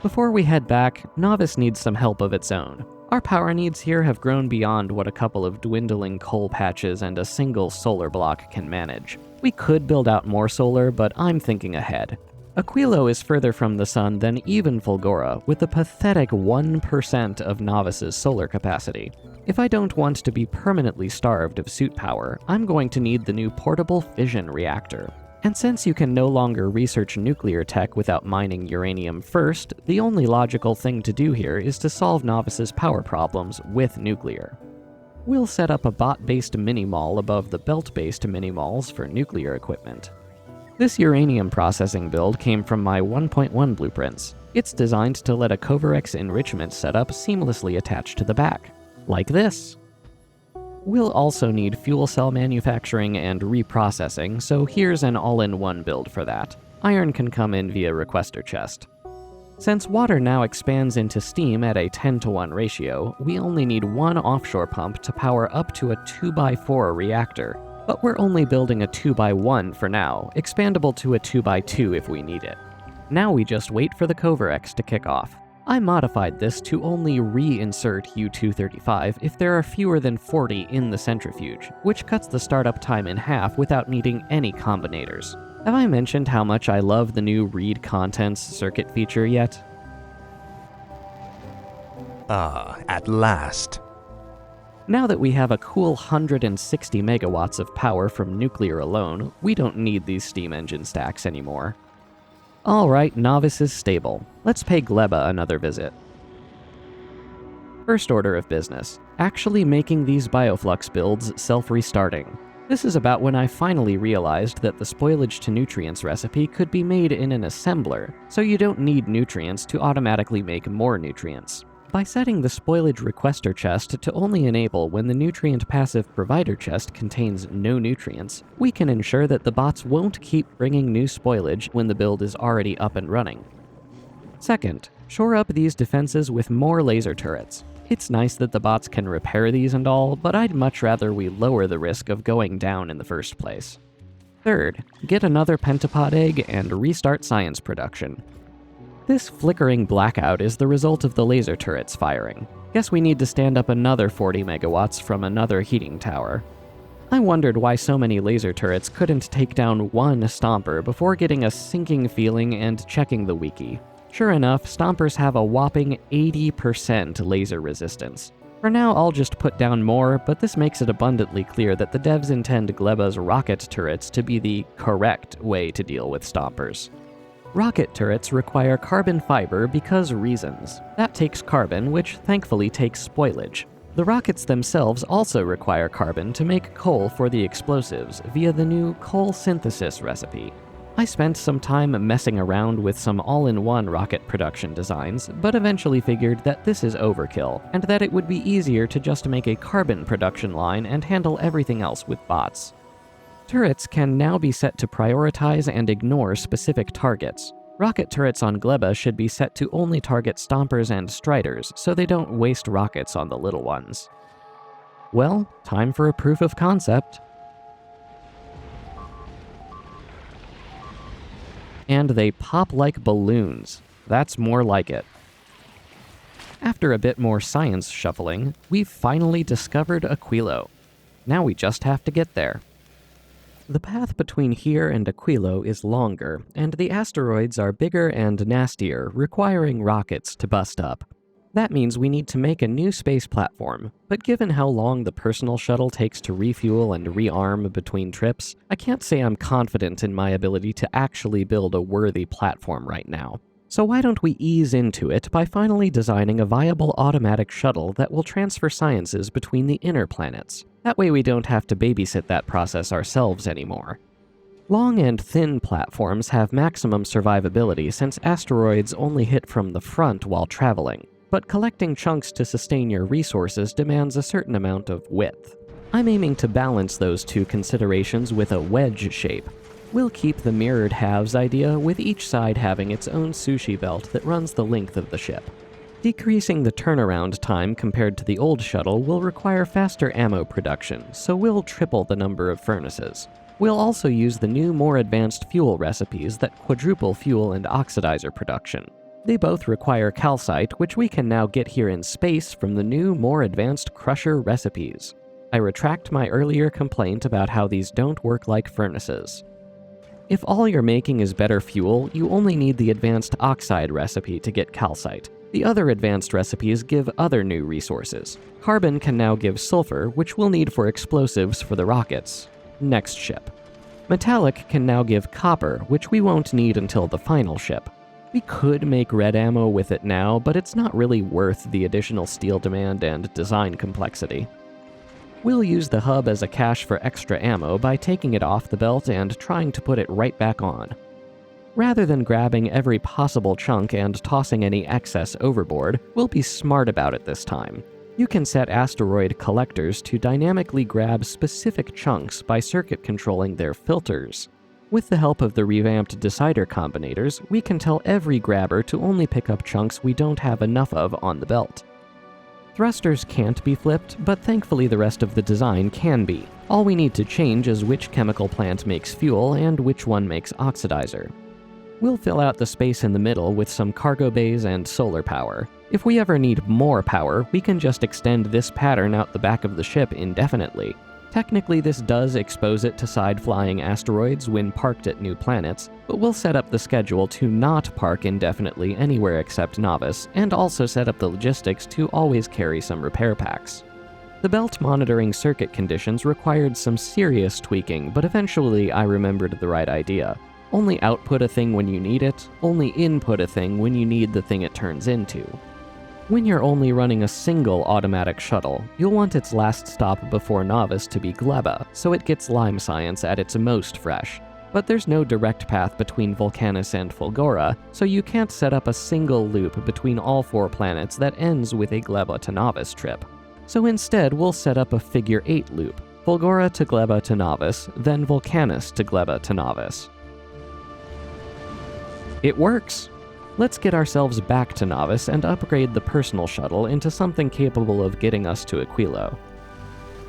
Before we head back, Nauvis needs some help of its own. Our power needs here have grown beyond what a couple of dwindling coal patches and a single solar block can manage. We could build out more solar, but I'm thinking ahead. Aquilo is further from the sun than even Fulgora, with a pathetic 1% of Nauvis's solar capacity. If I don't want to be permanently starved of suit power, I'm going to need the new portable fission reactor. And since you can no longer research nuclear tech without mining uranium first, the only logical thing to do here is to solve Nauvis's power problems with nuclear. We'll set up a bot-based mini-mall above the belt-based mini-malls for nuclear equipment. This uranium processing build came from my 1.1 blueprints. It's designed to let a Covarex enrichment setup seamlessly attach to the back, like this. We'll also need fuel cell manufacturing and reprocessing, so here's an all-in-one build for that. Iron can come in via requester chest. Since water now expands into steam at a 10-to-1 ratio, we only need 1 offshore pump to power up to a 2x4 reactor. But we're only building a 2x1 for now, expandable to a 2x2 if we need it. Now we just wait for the Kovarex to kick off. I modified this to only reinsert U-235 if there are fewer than 40 in the centrifuge, which cuts the startup time in half without needing any combinators. Have I mentioned how much I love the new read contents circuit feature yet? Ah, at last. Now that we have a cool 160 megawatts of power from nuclear alone, we don't need these steam engine stacks anymore. Alright, Nauvis is stable. Let's pay Gleba another visit. First order of business, actually making these bioflux builds self-restarting. This is about when I finally realized that the spoilage to nutrients recipe could be made in an assembler, so you don't need nutrients to automatically make more nutrients. By setting the spoilage requester chest to only enable when the nutrient passive provider chest contains no nutrients, we can ensure that the bots won't keep bringing new spoilage when the build is already up and running. Second, shore up these defenses with more laser turrets. It's nice that the bots can repair these and all, but I'd much rather we lower the risk of going down in the first place. Third, get another pentapod egg and restart science production. This flickering blackout is the result of the laser turrets firing. Guess we need to stand up another 40 megawatts from another heating tower. I wondered why so many laser turrets couldn't take down one Stomper before getting a sinking feeling and checking the wiki. Sure enough, Stompers have a whopping 80% laser resistance. For now, I'll just put down more, but this makes it abundantly clear that the devs intend Gleba's rocket turrets to be the correct way to deal with Stompers. Rocket turrets require carbon fiber because reasons. That takes carbon, which thankfully takes spoilage. The rockets themselves also require carbon to make coal for the explosives via the new coal synthesis recipe. I spent some time messing around with some all-in-one rocket production designs, but eventually figured that this is overkill, and that it would be easier to just make a carbon production line and handle everything else with bots. Turrets can now be set to prioritize and ignore specific targets. Rocket turrets on Gleba should be set to only target Stompers and Striders, so they don't waste rockets on the little ones. Well, time for a proof of concept. And they pop like balloons. That's more like it. After a bit more science shuffling, we've finally discovered Aquilo. Now we just have to get there. The path between here and Aquilo is longer, and the asteroids are bigger and nastier, requiring rockets to bust up. That means we need to make a new space platform, but given how long the personal shuttle takes to refuel and rearm between trips, I can't say I'm confident in my ability to actually build a worthy platform right now. So why don't we ease into it by finally designing a viable automatic shuttle that will transfer sciences between the inner planets? That way we don't have to babysit that process ourselves anymore. Long and thin platforms have maximum survivability since asteroids only hit from the front while traveling, but collecting chunks to sustain your resources demands a certain amount of width. I'm aiming to balance those two considerations with a wedge shape. We'll keep the mirrored halves idea, with each side having its own sushi belt that runs the length of the ship. Decreasing the turnaround time compared to the old shuttle will require faster ammo production, so we'll triple the number of furnaces. We'll also use the new, more advanced fuel recipes that quadruple fuel and oxidizer production. They both require calcite, which we can now get here in space from the new, more advanced crusher recipes. I retract my earlier complaint about how these don't work like furnaces. If all you're making is better fuel, you only need the advanced oxide recipe to get calcite. The other advanced recipes give other new resources. Carbon can now give sulfur, which we'll need for explosives for the rockets. Next ship. Metallic can now give copper, which we won't need until the final ship. We could make red ammo with it now, but it's not really worth the additional steel demand and design complexity. We'll use the hub as a cache for extra ammo by taking it off the belt and trying to put it right back on. Rather than grabbing every possible chunk and tossing any excess overboard, we'll be smart about it this time. You can set asteroid collectors to dynamically grab specific chunks by circuit controlling their filters. With the help of the revamped decider combinators, we can tell every grabber to only pick up chunks we don't have enough of on the belt. Thrusters can't be flipped, but thankfully the rest of the design can be. All we need to change is which chemical plant makes fuel and which one makes oxidizer. We'll fill out the space in the middle with some cargo bays and solar power. If we ever need more power, we can just extend this pattern out the back of the ship indefinitely. Technically, this does expose it to side-flying asteroids when parked at new planets, but we'll set up the schedule to not park indefinitely anywhere except Nauvis, and also set up the logistics to always carry some repair packs. The belt monitoring circuit conditions required some serious tweaking, but eventually I remembered the right idea. Only output a thing when you need it, only input a thing when you need the thing it turns into. When you're only running a single automatic shuttle, you'll want its last stop before Nauvis to be Gleba, so it gets lime science at its most fresh. But there's no direct path between Vulcanus and Fulgora, so you can't set up a single loop between all 4 planets that ends with a Gleba to Nauvis trip. So instead, we'll set up a figure 8 loop, Fulgora to Gleba to Nauvis, then Vulcanus to Gleba to Nauvis. It works! Let's get ourselves back to Nauvis and upgrade the personal shuttle into something capable of getting us to Aquilo.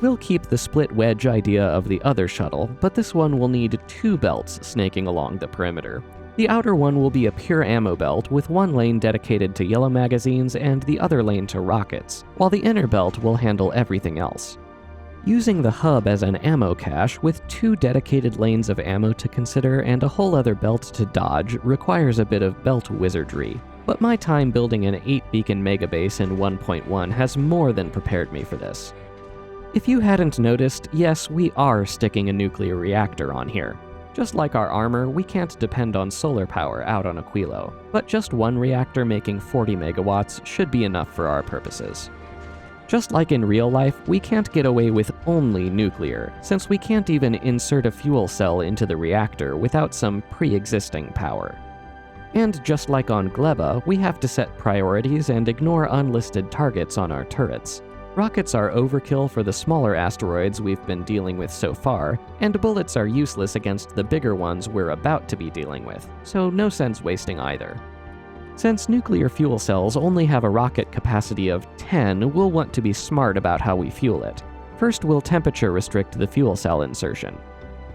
We'll keep the split wedge idea of the other shuttle, but this one will need 2 belts snaking along the perimeter. The outer one will be a pure ammo belt with one lane dedicated to yellow magazines and the other lane to rockets, while the inner belt will handle everything else. Using the hub as an ammo cache with 2 dedicated lanes of ammo to consider and a whole other belt to dodge requires a bit of belt wizardry, but my time building an 8-beacon megabase in 1.1 has more than prepared me for this. If you hadn't noticed, yes, we are sticking a nuclear reactor on here. Just like our armor, we can't depend on solar power out on Aquilo, but just one reactor making 40 megawatts should be enough for our purposes. Just like in real life, we can't get away with only nuclear, since we can't even insert a fuel cell into the reactor without some pre-existing power. And just like on Gleba, we have to set priorities and ignore unlisted targets on our turrets. Rockets are overkill for the smaller asteroids we've been dealing with so far, and bullets are useless against the bigger ones we're about to be dealing with, so no sense wasting either. Since nuclear fuel cells only have a rocket capacity of 10, we'll want to be smart about how we fuel it. First, we'll temperature restrict the fuel cell insertion.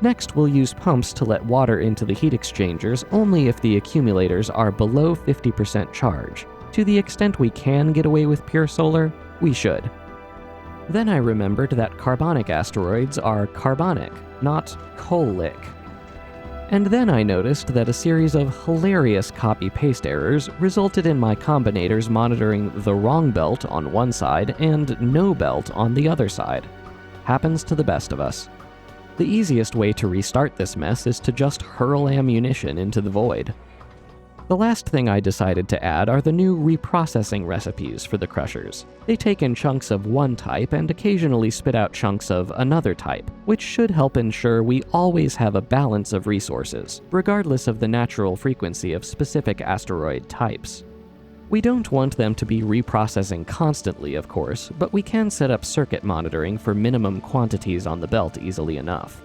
Next, we'll use pumps to let water into the heat exchangers only if the accumulators are below 50% charge. To the extent we can get away with pure solar, we should. Then I remembered that carbonic asteroids are carbonic, not coalic. And then I noticed that a series of hilarious copy-paste errors resulted in my combinators monitoring the wrong belt on one side and no belt on the other side. Happens to the best of us. The easiest way to restart this mess is to just hurl ammunition into the void. The last thing I decided to add are the new reprocessing recipes for the crushers. They take in chunks of one type and occasionally spit out chunks of another type, which should help ensure we always have a balance of resources, regardless of the natural frequency of specific asteroid types. We don't want them to be reprocessing constantly, of course, but we can set up circuit monitoring for minimum quantities on the belt easily enough.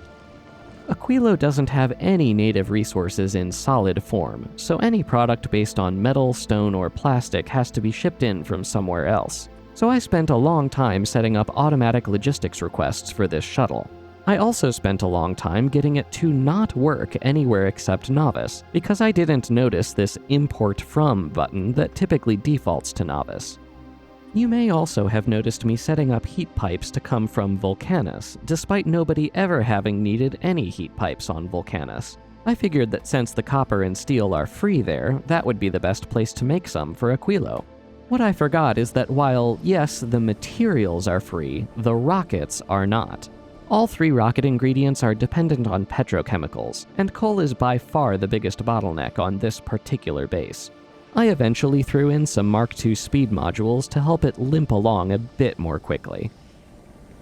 Aquilo doesn't have any native resources in solid form, so any product based on metal, stone, or plastic has to be shipped in from somewhere else. So I spent a long time setting up automatic logistics requests for this shuttle. I also spent a long time getting it to not work anywhere except Nauvis, because I didn't notice this Import From button that typically defaults to Nauvis. You may also have noticed me setting up heat pipes to come from Vulcanus, despite nobody ever having needed any heat pipes on Vulcanus. I figured that since the copper and steel are free there, that would be the best place to make some for Aquilo. What I forgot is that while, yes, the materials are free, the rockets are not. All 3 rocket ingredients are dependent on petrochemicals, and coal is by far the biggest bottleneck on this particular base. I eventually threw in some Mark II speed modules to help it limp along a bit more quickly.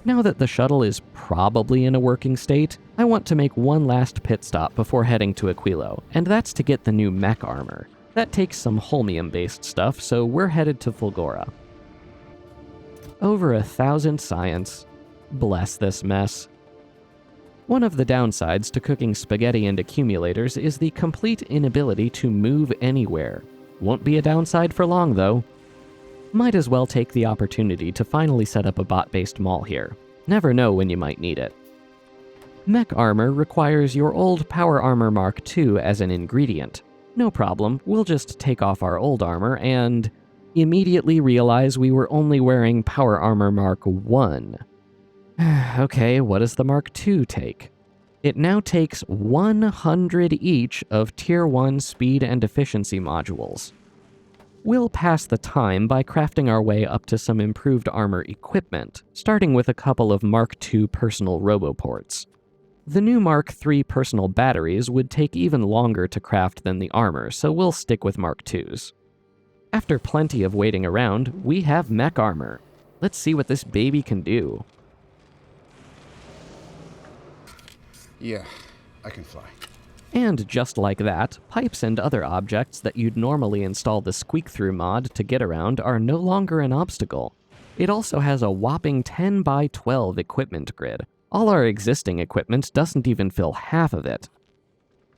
Now that the shuttle is probably in a working state, I want to make one last pit stop before heading to Aquilo, and that's to get the new mech armor. That takes some holmium-based stuff, so we're headed to Fulgora. Over 1,000 science. Bless this mess. One of the downsides to cooking spaghetti and accumulators is the complete inability to move anywhere. Won't be a downside for long, though. Might as well take the opportunity to finally set up a bot-based mall here. Never know when you might need it. Mech armor requires your old Power Armor Mark II as an ingredient. No problem, we'll just take off our old armor and immediately realize we were only wearing Power Armor Mark 1. Okay, what does the Mark 2 take? It now takes 100 each of Tier 1 speed and efficiency modules. We'll pass the time by crafting our way up to some improved armor equipment, starting with a couple of Mark II personal roboports. The new Mark III personal batteries would take even longer to craft than the armor, so we'll stick with Mark IIs. After plenty of waiting around, we have mech armor. Let's see what this baby can do. Yeah, I can fly. And just like that, pipes and other objects that you'd normally install the squeak-through mod to get around are no longer an obstacle. It also has a whopping 10 by 12 equipment grid. All our existing equipment doesn't even fill half of it.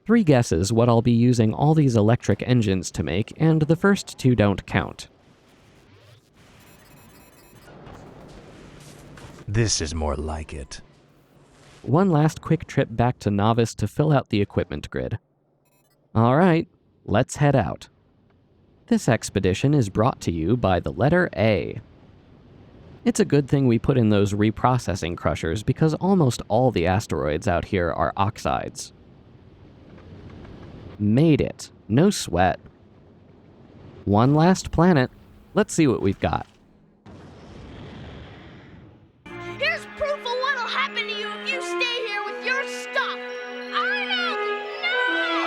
3 guesses what I'll be using all these electric engines to make, and the first 2 don't count. This is more like it. One last quick trip back to Nauvis to fill out the equipment grid. Alright, let's head out. This expedition is brought to you by the letter A. It's a good thing we put in those reprocessing crushers because almost all the asteroids out here are oxides. Made it. No sweat. One last planet. Let's see what we've got. Here's proof of what'll happen to you if you stay here with your stuff. Arnold, no!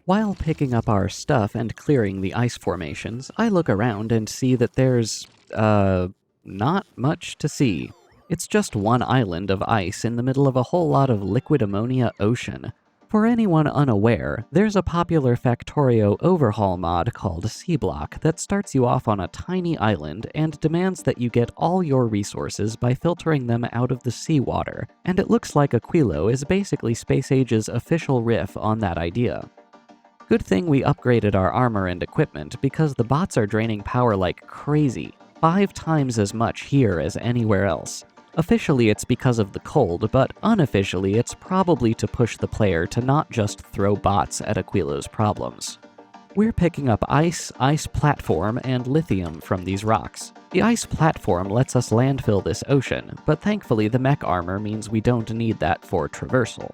While picking up our stuff and clearing the ice formations, I look around and see that there's, not much to see. It's just one island of ice in the middle of a whole lot of liquid ammonia ocean. For anyone unaware, there's a popular Factorio overhaul mod called C-Block that starts you off on a tiny island and demands that you get all your resources by filtering them out of the seawater, and it looks like Aquilo is basically Space Age's official riff on that idea. Good thing we upgraded our armor and equipment because the bots are draining power like crazy, 5 times as much here as anywhere else. Officially it's because of the cold, but unofficially it's probably to push the player to not just throw bots at Aquilo's problems. We're picking up ice platform, and lithium from these rocks. The ice platform lets us landfill this ocean, but thankfully the mech armor means we don't need that for traversal.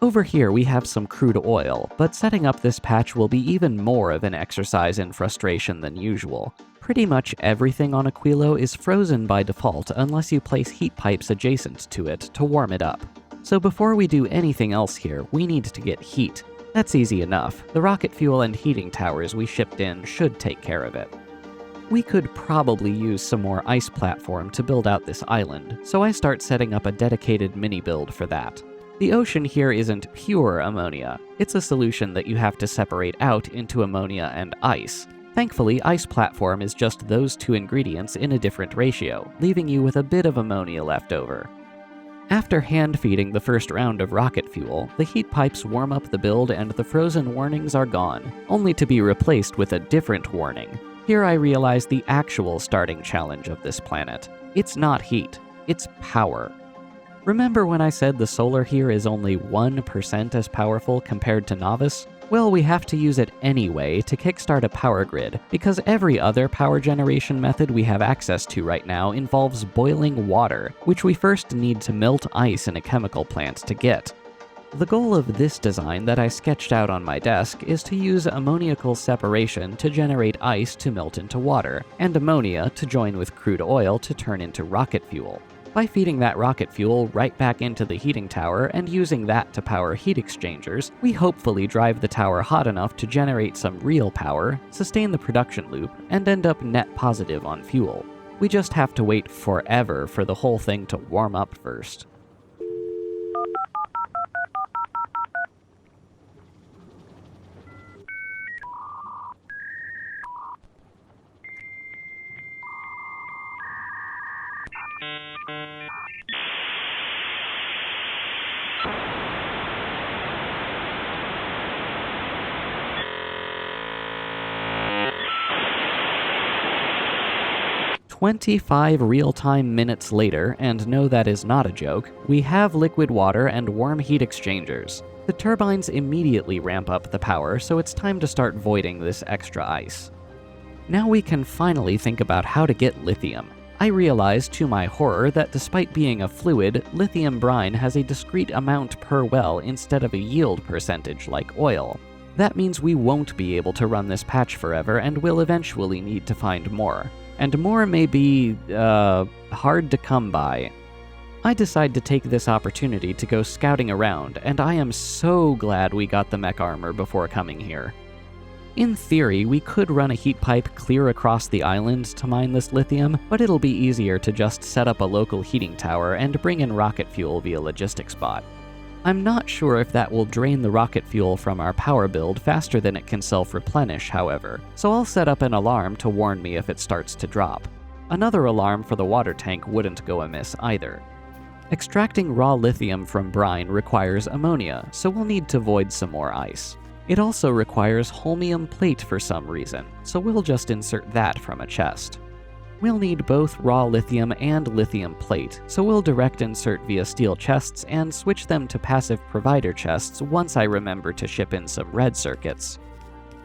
Over here we have some crude oil, but setting up this patch will be even more of an exercise in frustration than usual. Pretty much everything on Aquilo is frozen by default unless you place heat pipes adjacent to it to warm it up. So before we do anything else here, we need to get heat. That's easy enough. The rocket fuel and heating towers we shipped in should take care of it. We could probably use some more ice platform to build out this island, so I start setting up a dedicated mini-build for that. The ocean here isn't pure ammonia. It's a solution that you have to separate out into ammonia and ice. Thankfully, ice platform is just those 2 ingredients in a different ratio, leaving you with a bit of ammonia left over. After hand-feeding the first round of rocket fuel, the heat pipes warm up the build and the frozen warnings are gone, only to be replaced with a different warning. Here I realize the actual starting challenge of this planet. It's not heat, it's power. Remember when I said the solar here is only 1% as powerful compared to Nauvis? Well, we have to use it anyway to kickstart a power grid, because every other power generation method we have access to right now involves boiling water, which we first need to melt ice in a chemical plant to get. The goal of this design that I sketched out on my desk is to use ammoniacal separation to generate ice to melt into water, and ammonia to join with crude oil to turn into rocket fuel. By feeding that rocket fuel right back into the heating tower and using that to power heat exchangers, we hopefully drive the tower hot enough to generate some real power, sustain the production loop, and end up net positive on fuel. We just have to wait forever for the whole thing to warm up first. 25 real-time minutes later, and no, that is not a joke, we have liquid water and warm heat exchangers. The turbines immediately ramp up the power, so it's time to start voiding this extra ice. Now we can finally think about how to get lithium. I realize, to my horror, that despite being a fluid, lithium brine has a discrete amount per well instead of a yield percentage like oil. That means we won't be able to run this patch forever and will eventually need to find more. And more may be, hard to come by. I decide to take this opportunity to go scouting around, and I am so glad we got the mech armor before coming here. In theory, we could run a heat pipe clear across the island to mine this lithium, but it'll be easier to just set up a local heating tower and bring in rocket fuel via logistics bot. I'm not sure if that will drain the rocket fuel from our power build faster than it can self-replenish, however, so I'll set up an alarm to warn me if it starts to drop. Another alarm for the water tank wouldn't go amiss either. Extracting raw lithium from brine requires ammonia, so we'll need to void some more ice. It also requires holmium plate for some reason, so we'll just insert that from a chest. We'll need both raw lithium and lithium plate, so we'll direct insert via steel chests and switch them to passive provider chests once I remember to ship in some red circuits.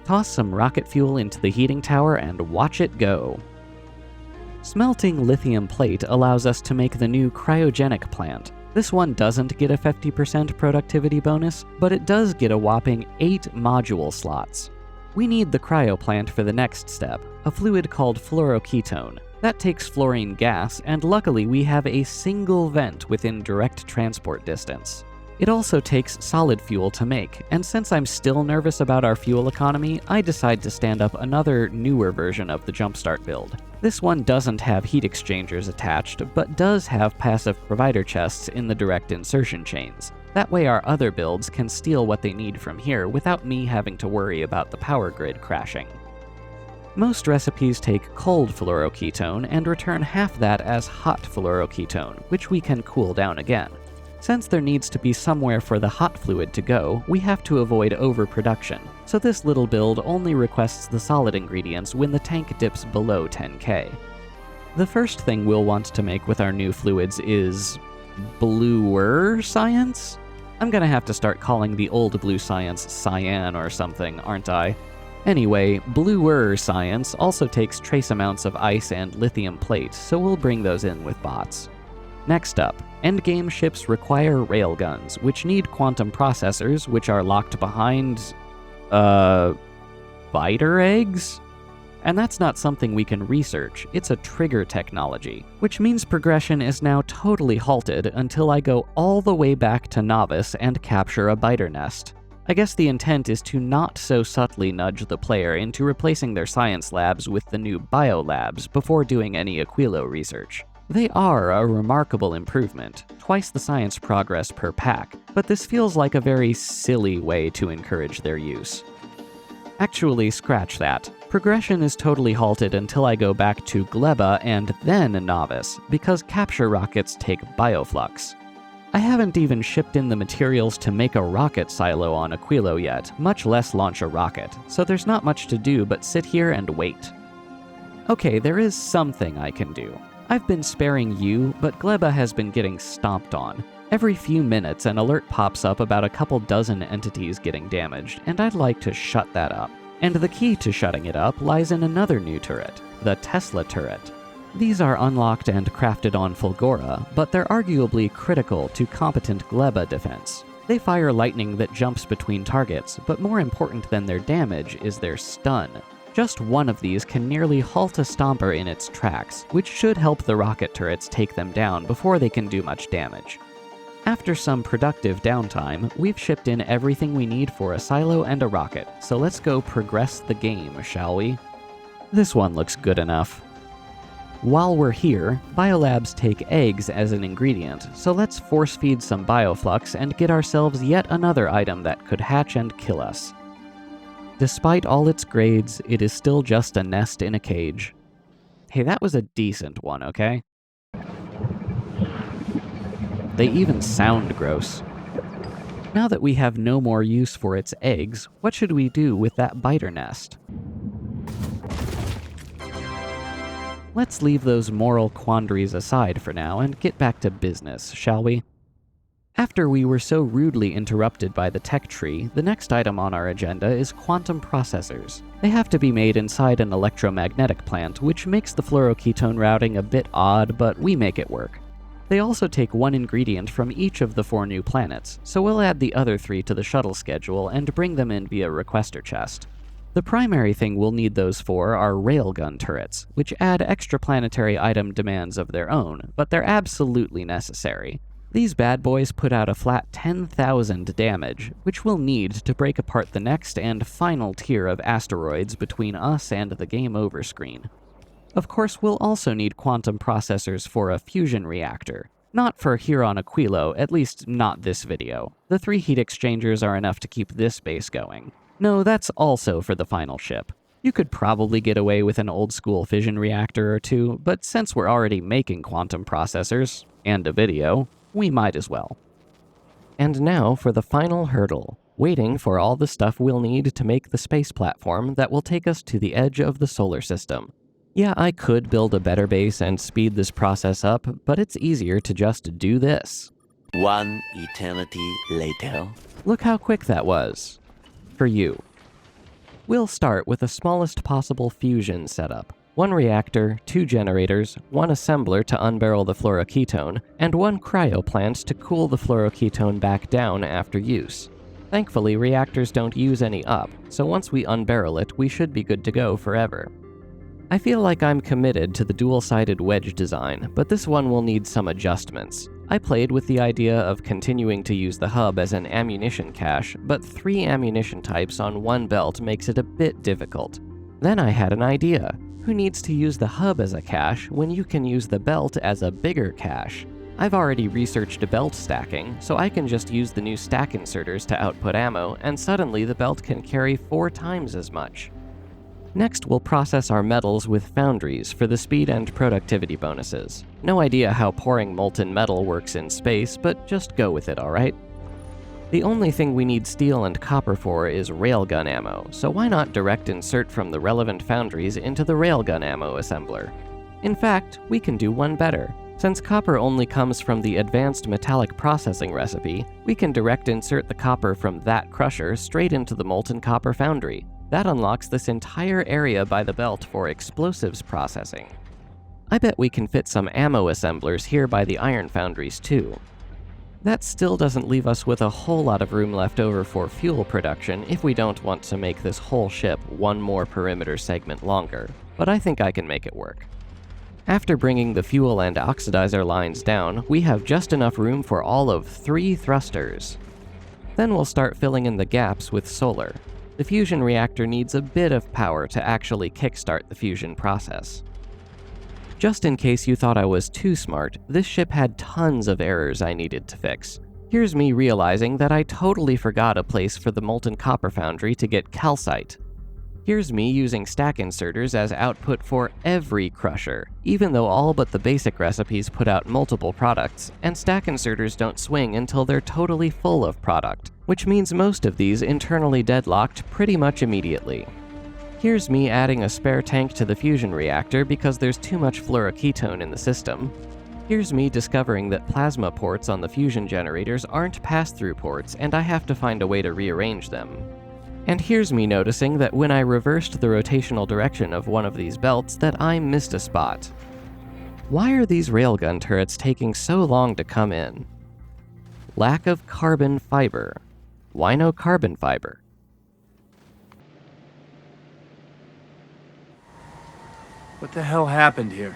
Toss some rocket fuel into the heating tower and watch it go. Smelting lithium plate allows us to make the new cryogenic plant. This one doesn't get a 50% productivity bonus, but it does get a whopping 8 module slots. We need the cryo plant for the next step, a fluid called fluoroketone. That takes fluorine gas, and luckily we have a single vent within direct transport distance. It also takes solid fuel to make, and since I'm still nervous about our fuel economy, I decide to stand up another newer version of the Jumpstart build. This one doesn't have heat exchangers attached, but does have passive provider chests in the direct insertion chains. That way our other builds can steal what they need from here without me having to worry about the power grid crashing. Most recipes take cold fluoroketone and return half that as hot fluoroketone, which we can cool down again. Since there needs to be somewhere for the hot fluid to go, we have to avoid overproduction, so this little build only requests the solid ingredients when the tank dips below 10k. The first thing we'll want to make with our new fluids is bluer science? I'm gonna have to start calling the old blue science cyan or something, aren't I? Anyway, bluer science also takes trace amounts of ice and lithium plate, so we'll bring those in with bots. Next up, endgame ships require railguns, which need quantum processors, which are locked behind, spider eggs? And that's not something we can research, it's a trigger technology, which means progression is now totally halted until I go all the way back to Nauvis and capture a biter nest. I guess the intent is to not so subtly nudge the player into replacing their science labs with the new biolabs before doing any Aquilo research. They are a remarkable improvement, twice the science progress per pack, but this feels like a very silly way to encourage their use. Actually, scratch that. Progression is totally halted until I go back to Gleba and then Nauvis, because capture rockets take bioflux. I haven't even shipped in the materials to make a rocket silo on Aquilo yet, much less launch a rocket, so there's not much to do but sit here and wait. Okay, there is something I can do. I've been sparing you, but Gleba has been getting stomped on. Every few minutes an alert pops up about a couple dozen entities getting damaged, and I'd like to shut that up. And the key to shutting it up lies in another new turret, the Tesla turret. These are unlocked and crafted on Fulgora, but they're arguably critical to competent Gleba defense. They fire lightning that jumps between targets, but more important than their damage is their stun. Just one of these can nearly halt a stomper in its tracks, which should help the rocket turrets take them down before they can do much damage. After some productive downtime, we've shipped in everything we need for a silo and a rocket, so let's go progress the game, shall we? This one looks good enough. While we're here, biolabs take eggs as an ingredient, so let's force feed some bioflux and get ourselves yet another item that could hatch and kill us. Despite all its grades, it is still just a nest in a cage. Hey, that was a decent one, okay? They even sound gross. Now that we have no more use for its eggs, what should we do with that biter nest? Let's leave those moral quandaries aside for now and get back to business, shall we? After we were so rudely interrupted by the tech tree, the next item on our agenda is quantum processors. They have to be made inside an electromagnetic plant, which makes the fluoroketone routing a bit odd, but we make it work. They also take one ingredient from each of the 4 new planets, so we'll add the other 3 to the shuttle schedule and bring them in via requester chest. The primary thing we'll need those for are railgun turrets, which add extraplanetary item demands of their own, but they're absolutely necessary. These bad boys put out a flat 10,000 damage, which we'll need to break apart the next and final tier of asteroids between us and the game over screen. Of course, we'll also need quantum processors for a fusion reactor. Not for here on Aquilo, at least not this video. The 3 heat exchangers are enough to keep this base going. No, that's also for the final ship. You could probably get away with an old-school fission reactor or 2, but since we're already making quantum processors, and a video, we might as well. And now for the final hurdle, waiting for all the stuff we'll need to make the space platform that will take us to the edge of the solar system. Yeah, I could build a better base and speed this process up, but it's easier to just do this. 1 eternity later. Look how quick that was. For you. We'll start with the smallest possible fusion setup. 1 reactor, 2 generators, 1 assembler to unbarrel the fluoroketone, and 1 cryo plant to cool the fluoroketone back down after use. Thankfully, reactors don't use any up, so once we unbarrel it, we should be good to go forever. I feel like I'm committed to the dual-sided wedge design, but this one will need some adjustments. I played with the idea of continuing to use the hub as an ammunition cache, but 3 ammunition types on 1 belt makes it a bit difficult. Then I had an idea. Who needs to use the hub as a cache when you can use the belt as a bigger cache? I've already researched belt stacking, so I can just use the new stack inserters to output ammo, and suddenly the belt can carry 4 times as much. Next, we'll process our metals with foundries for the speed and productivity bonuses. No idea how pouring molten metal works in space, but just go with it, alright? The only thing we need steel and copper for is railgun ammo, so why not direct insert from the relevant foundries into the railgun ammo assembler? In fact, we can do one better. Since copper only comes from the advanced metallic processing recipe, we can direct insert the copper from that crusher straight into the molten copper foundry. That unlocks this entire area by the belt for explosives processing. I bet we can fit some ammo assemblers here by the iron foundries too. That still doesn't leave us with a whole lot of room left over for fuel production if we don't want to make this whole ship 1 more perimeter segment longer, but I think I can make it work. After bringing the fuel and oxidizer lines down, we have just enough room for all of 3 thrusters. Then we'll start filling in the gaps with solar. The fusion reactor needs a bit of power to actually kickstart the fusion process. Just in case you thought I was too smart, this ship had tons of errors I needed to fix. Here's me realizing that I totally forgot a place for the molten copper foundry to get calcite. Here's me using stack inserters as output for every crusher, even though all but the basic recipes put out multiple products, and stack inserters don't swing until they're totally full of product, which means most of these internally deadlocked pretty much immediately. Here's me adding a spare tank to the fusion reactor because there's too much fluoroketone in the system. Here's me discovering that plasma ports on the fusion generators aren't pass-through ports, and I have to find a way to rearrange them. And here's me noticing that when I reversed the rotational direction of one of these belts that I missed a spot. Why are these railgun turrets taking so long to come in? Lack of carbon fiber. Why no carbon fiber? What the hell happened here?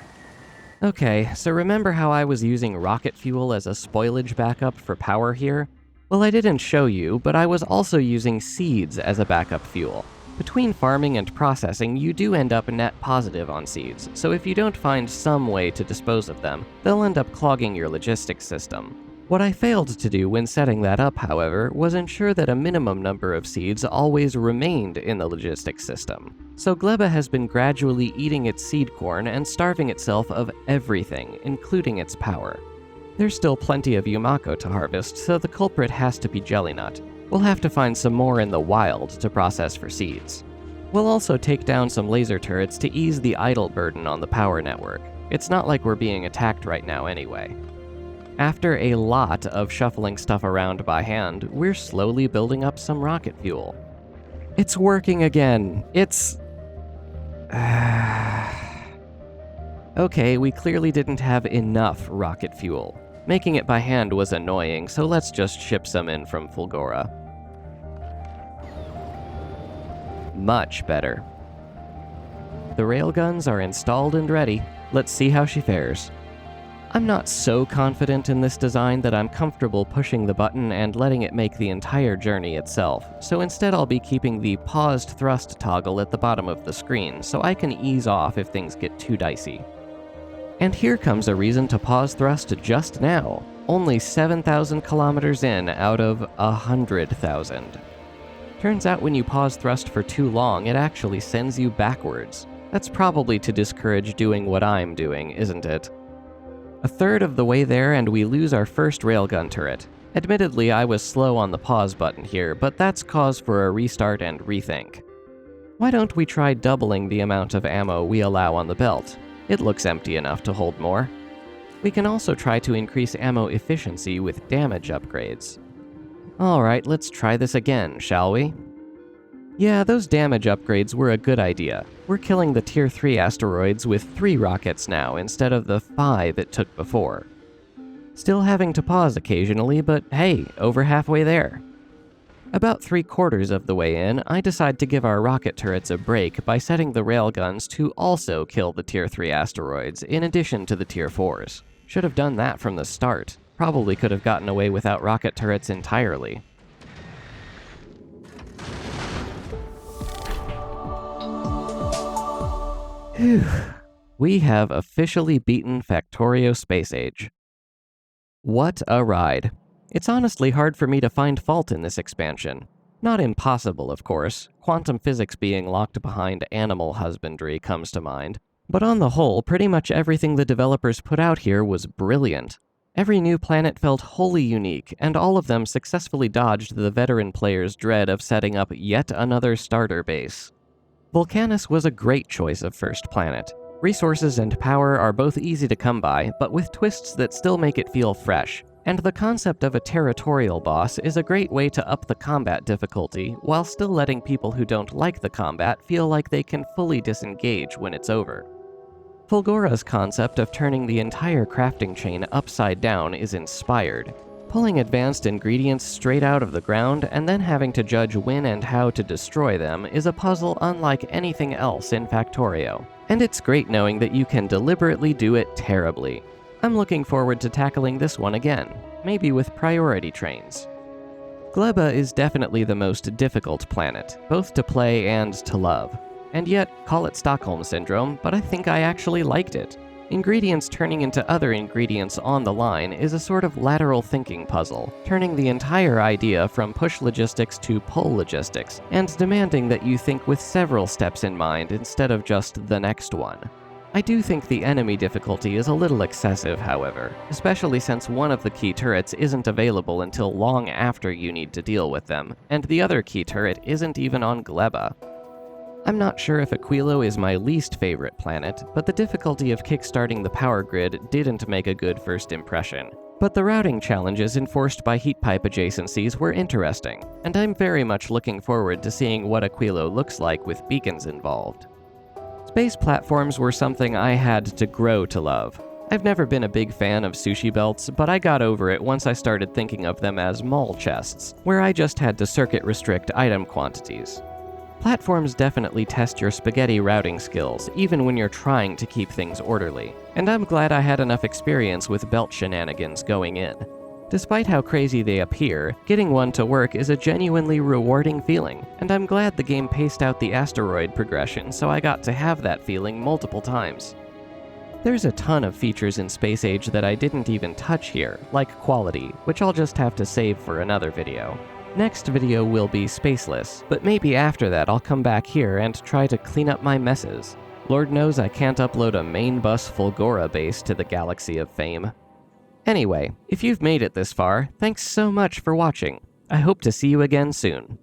Okay, so remember how I was using rocket fuel as a spoilage backup for power here? Well, I didn't show you, but I was also using seeds as a backup fuel. Between farming and processing, you do end up net positive on seeds, so if you don't find some way to dispose of them, they'll end up clogging your logistics system. What I failed to do when setting that up, however, was ensure that a minimum number of seeds always remained in the logistics system. So Gleba has been gradually eating its seed corn and starving itself of everything, including its power. There's still plenty of Yumako to harvest, so the culprit has to be Jellynut. We'll have to find some more in the wild to process for seeds. We'll also take down some laser turrets to ease the idle burden on the power network. It's not like we're being attacked right now anyway. After a lot of shuffling stuff around by hand, we're slowly building up some rocket fuel. It's working again. It's... Okay, we clearly didn't have enough rocket fuel. Making it by hand was annoying, so let's just ship some in from Fulgora. Much better. The railguns are installed and ready. Let's see how she fares. I'm not so confident in this design that I'm comfortable pushing the button and letting it make the entire journey itself, so instead I'll be keeping the paused thrust toggle at the bottom of the screen so I can ease off if things get too dicey. And here comes a reason to pause thrust just now, only 7,000 kilometers in out of 100,000. Turns out when you pause thrust for too long, it actually sends you backwards. That's probably to discourage doing what I'm doing, isn't it? A third of the way there and we lose our first railgun turret. Admittedly, I was slow on the pause button here, but that's cause for a restart and rethink. Why don't we try doubling the amount of ammo we allow on the belt? It looks empty enough to hold more. We can also try to increase ammo efficiency with damage upgrades. Alright, let's try this again, shall we? Yeah, those damage upgrades were a good idea. We're killing the Tier 3 asteroids with 3 rockets now instead of the 5 it took before. Still having to pause occasionally, but hey, over halfway there. About 3/4 of the way in, I decide to give our rocket turrets a break by setting the railguns to also kill the Tier 3 asteroids in addition to the Tier 4s. Should have done that from the start. Probably could have gotten away without rocket turrets entirely. Phew. We have officially beaten Factorio Space Age. What a ride. It's honestly hard for me to find fault in this expansion. Not impossible, of course. Quantum physics being locked behind animal husbandry comes to mind. But on the whole, pretty much everything the developers put out here was brilliant. Every new planet felt wholly unique, and all of them successfully dodged the veteran player's dread of setting up yet another starter base. Vulcanus was a great choice of first planet. Resources and power are both easy to come by, but with twists that still make it feel fresh. And the concept of a territorial boss is a great way to up the combat difficulty, while still letting people who don't like the combat feel like they can fully disengage when it's over. Fulgora's concept of turning the entire crafting chain upside down is inspired. Pulling advanced ingredients straight out of the ground and then having to judge when and how to destroy them is a puzzle unlike anything else in Factorio. And it's great knowing that you can deliberately do it terribly. I'm looking forward to tackling this one again, maybe with priority trains. Gleba is definitely the most difficult planet, both to play and to love. And yet, call it Stockholm Syndrome, but I think I actually liked it. Ingredients turning into other ingredients on the line is a sort of lateral thinking puzzle, turning the entire idea from push logistics to pull logistics, and demanding that you think with several steps in mind instead of just the next one. I do think the enemy difficulty is a little excessive, however, especially since one of the key turrets isn't available until long after you need to deal with them, and the other key turret isn't even on Gleba. I'm not sure if Aquilo is my least favorite planet, but the difficulty of kickstarting the power grid didn't make a good first impression. But the routing challenges enforced by heat pipe adjacencies were interesting, and I'm very much looking forward to seeing what Aquilo looks like with beacons involved. Space platforms were something I had to grow to love. I've never been a big fan of sushi belts, but I got over it once I started thinking of them as mall chests, where I just had to circuit restrict item quantities. Platforms definitely test your spaghetti routing skills, even when you're trying to keep things orderly, and I'm glad I had enough experience with belt shenanigans going in. Despite how crazy they appear, getting one to work is a genuinely rewarding feeling, and I'm glad the game paced out the asteroid progression so I got to have that feeling multiple times. There's a ton of features in Space Age that I didn't even touch here, like quality, which I'll just have to save for another video. Next video will be spaceless, but maybe after that I'll come back here and try to clean up my messes. Lord knows I can't upload a main bus Fulgora base to the galaxy of fame. Anyway, if you've made it this far, thanks so much for watching. I hope to see you again soon.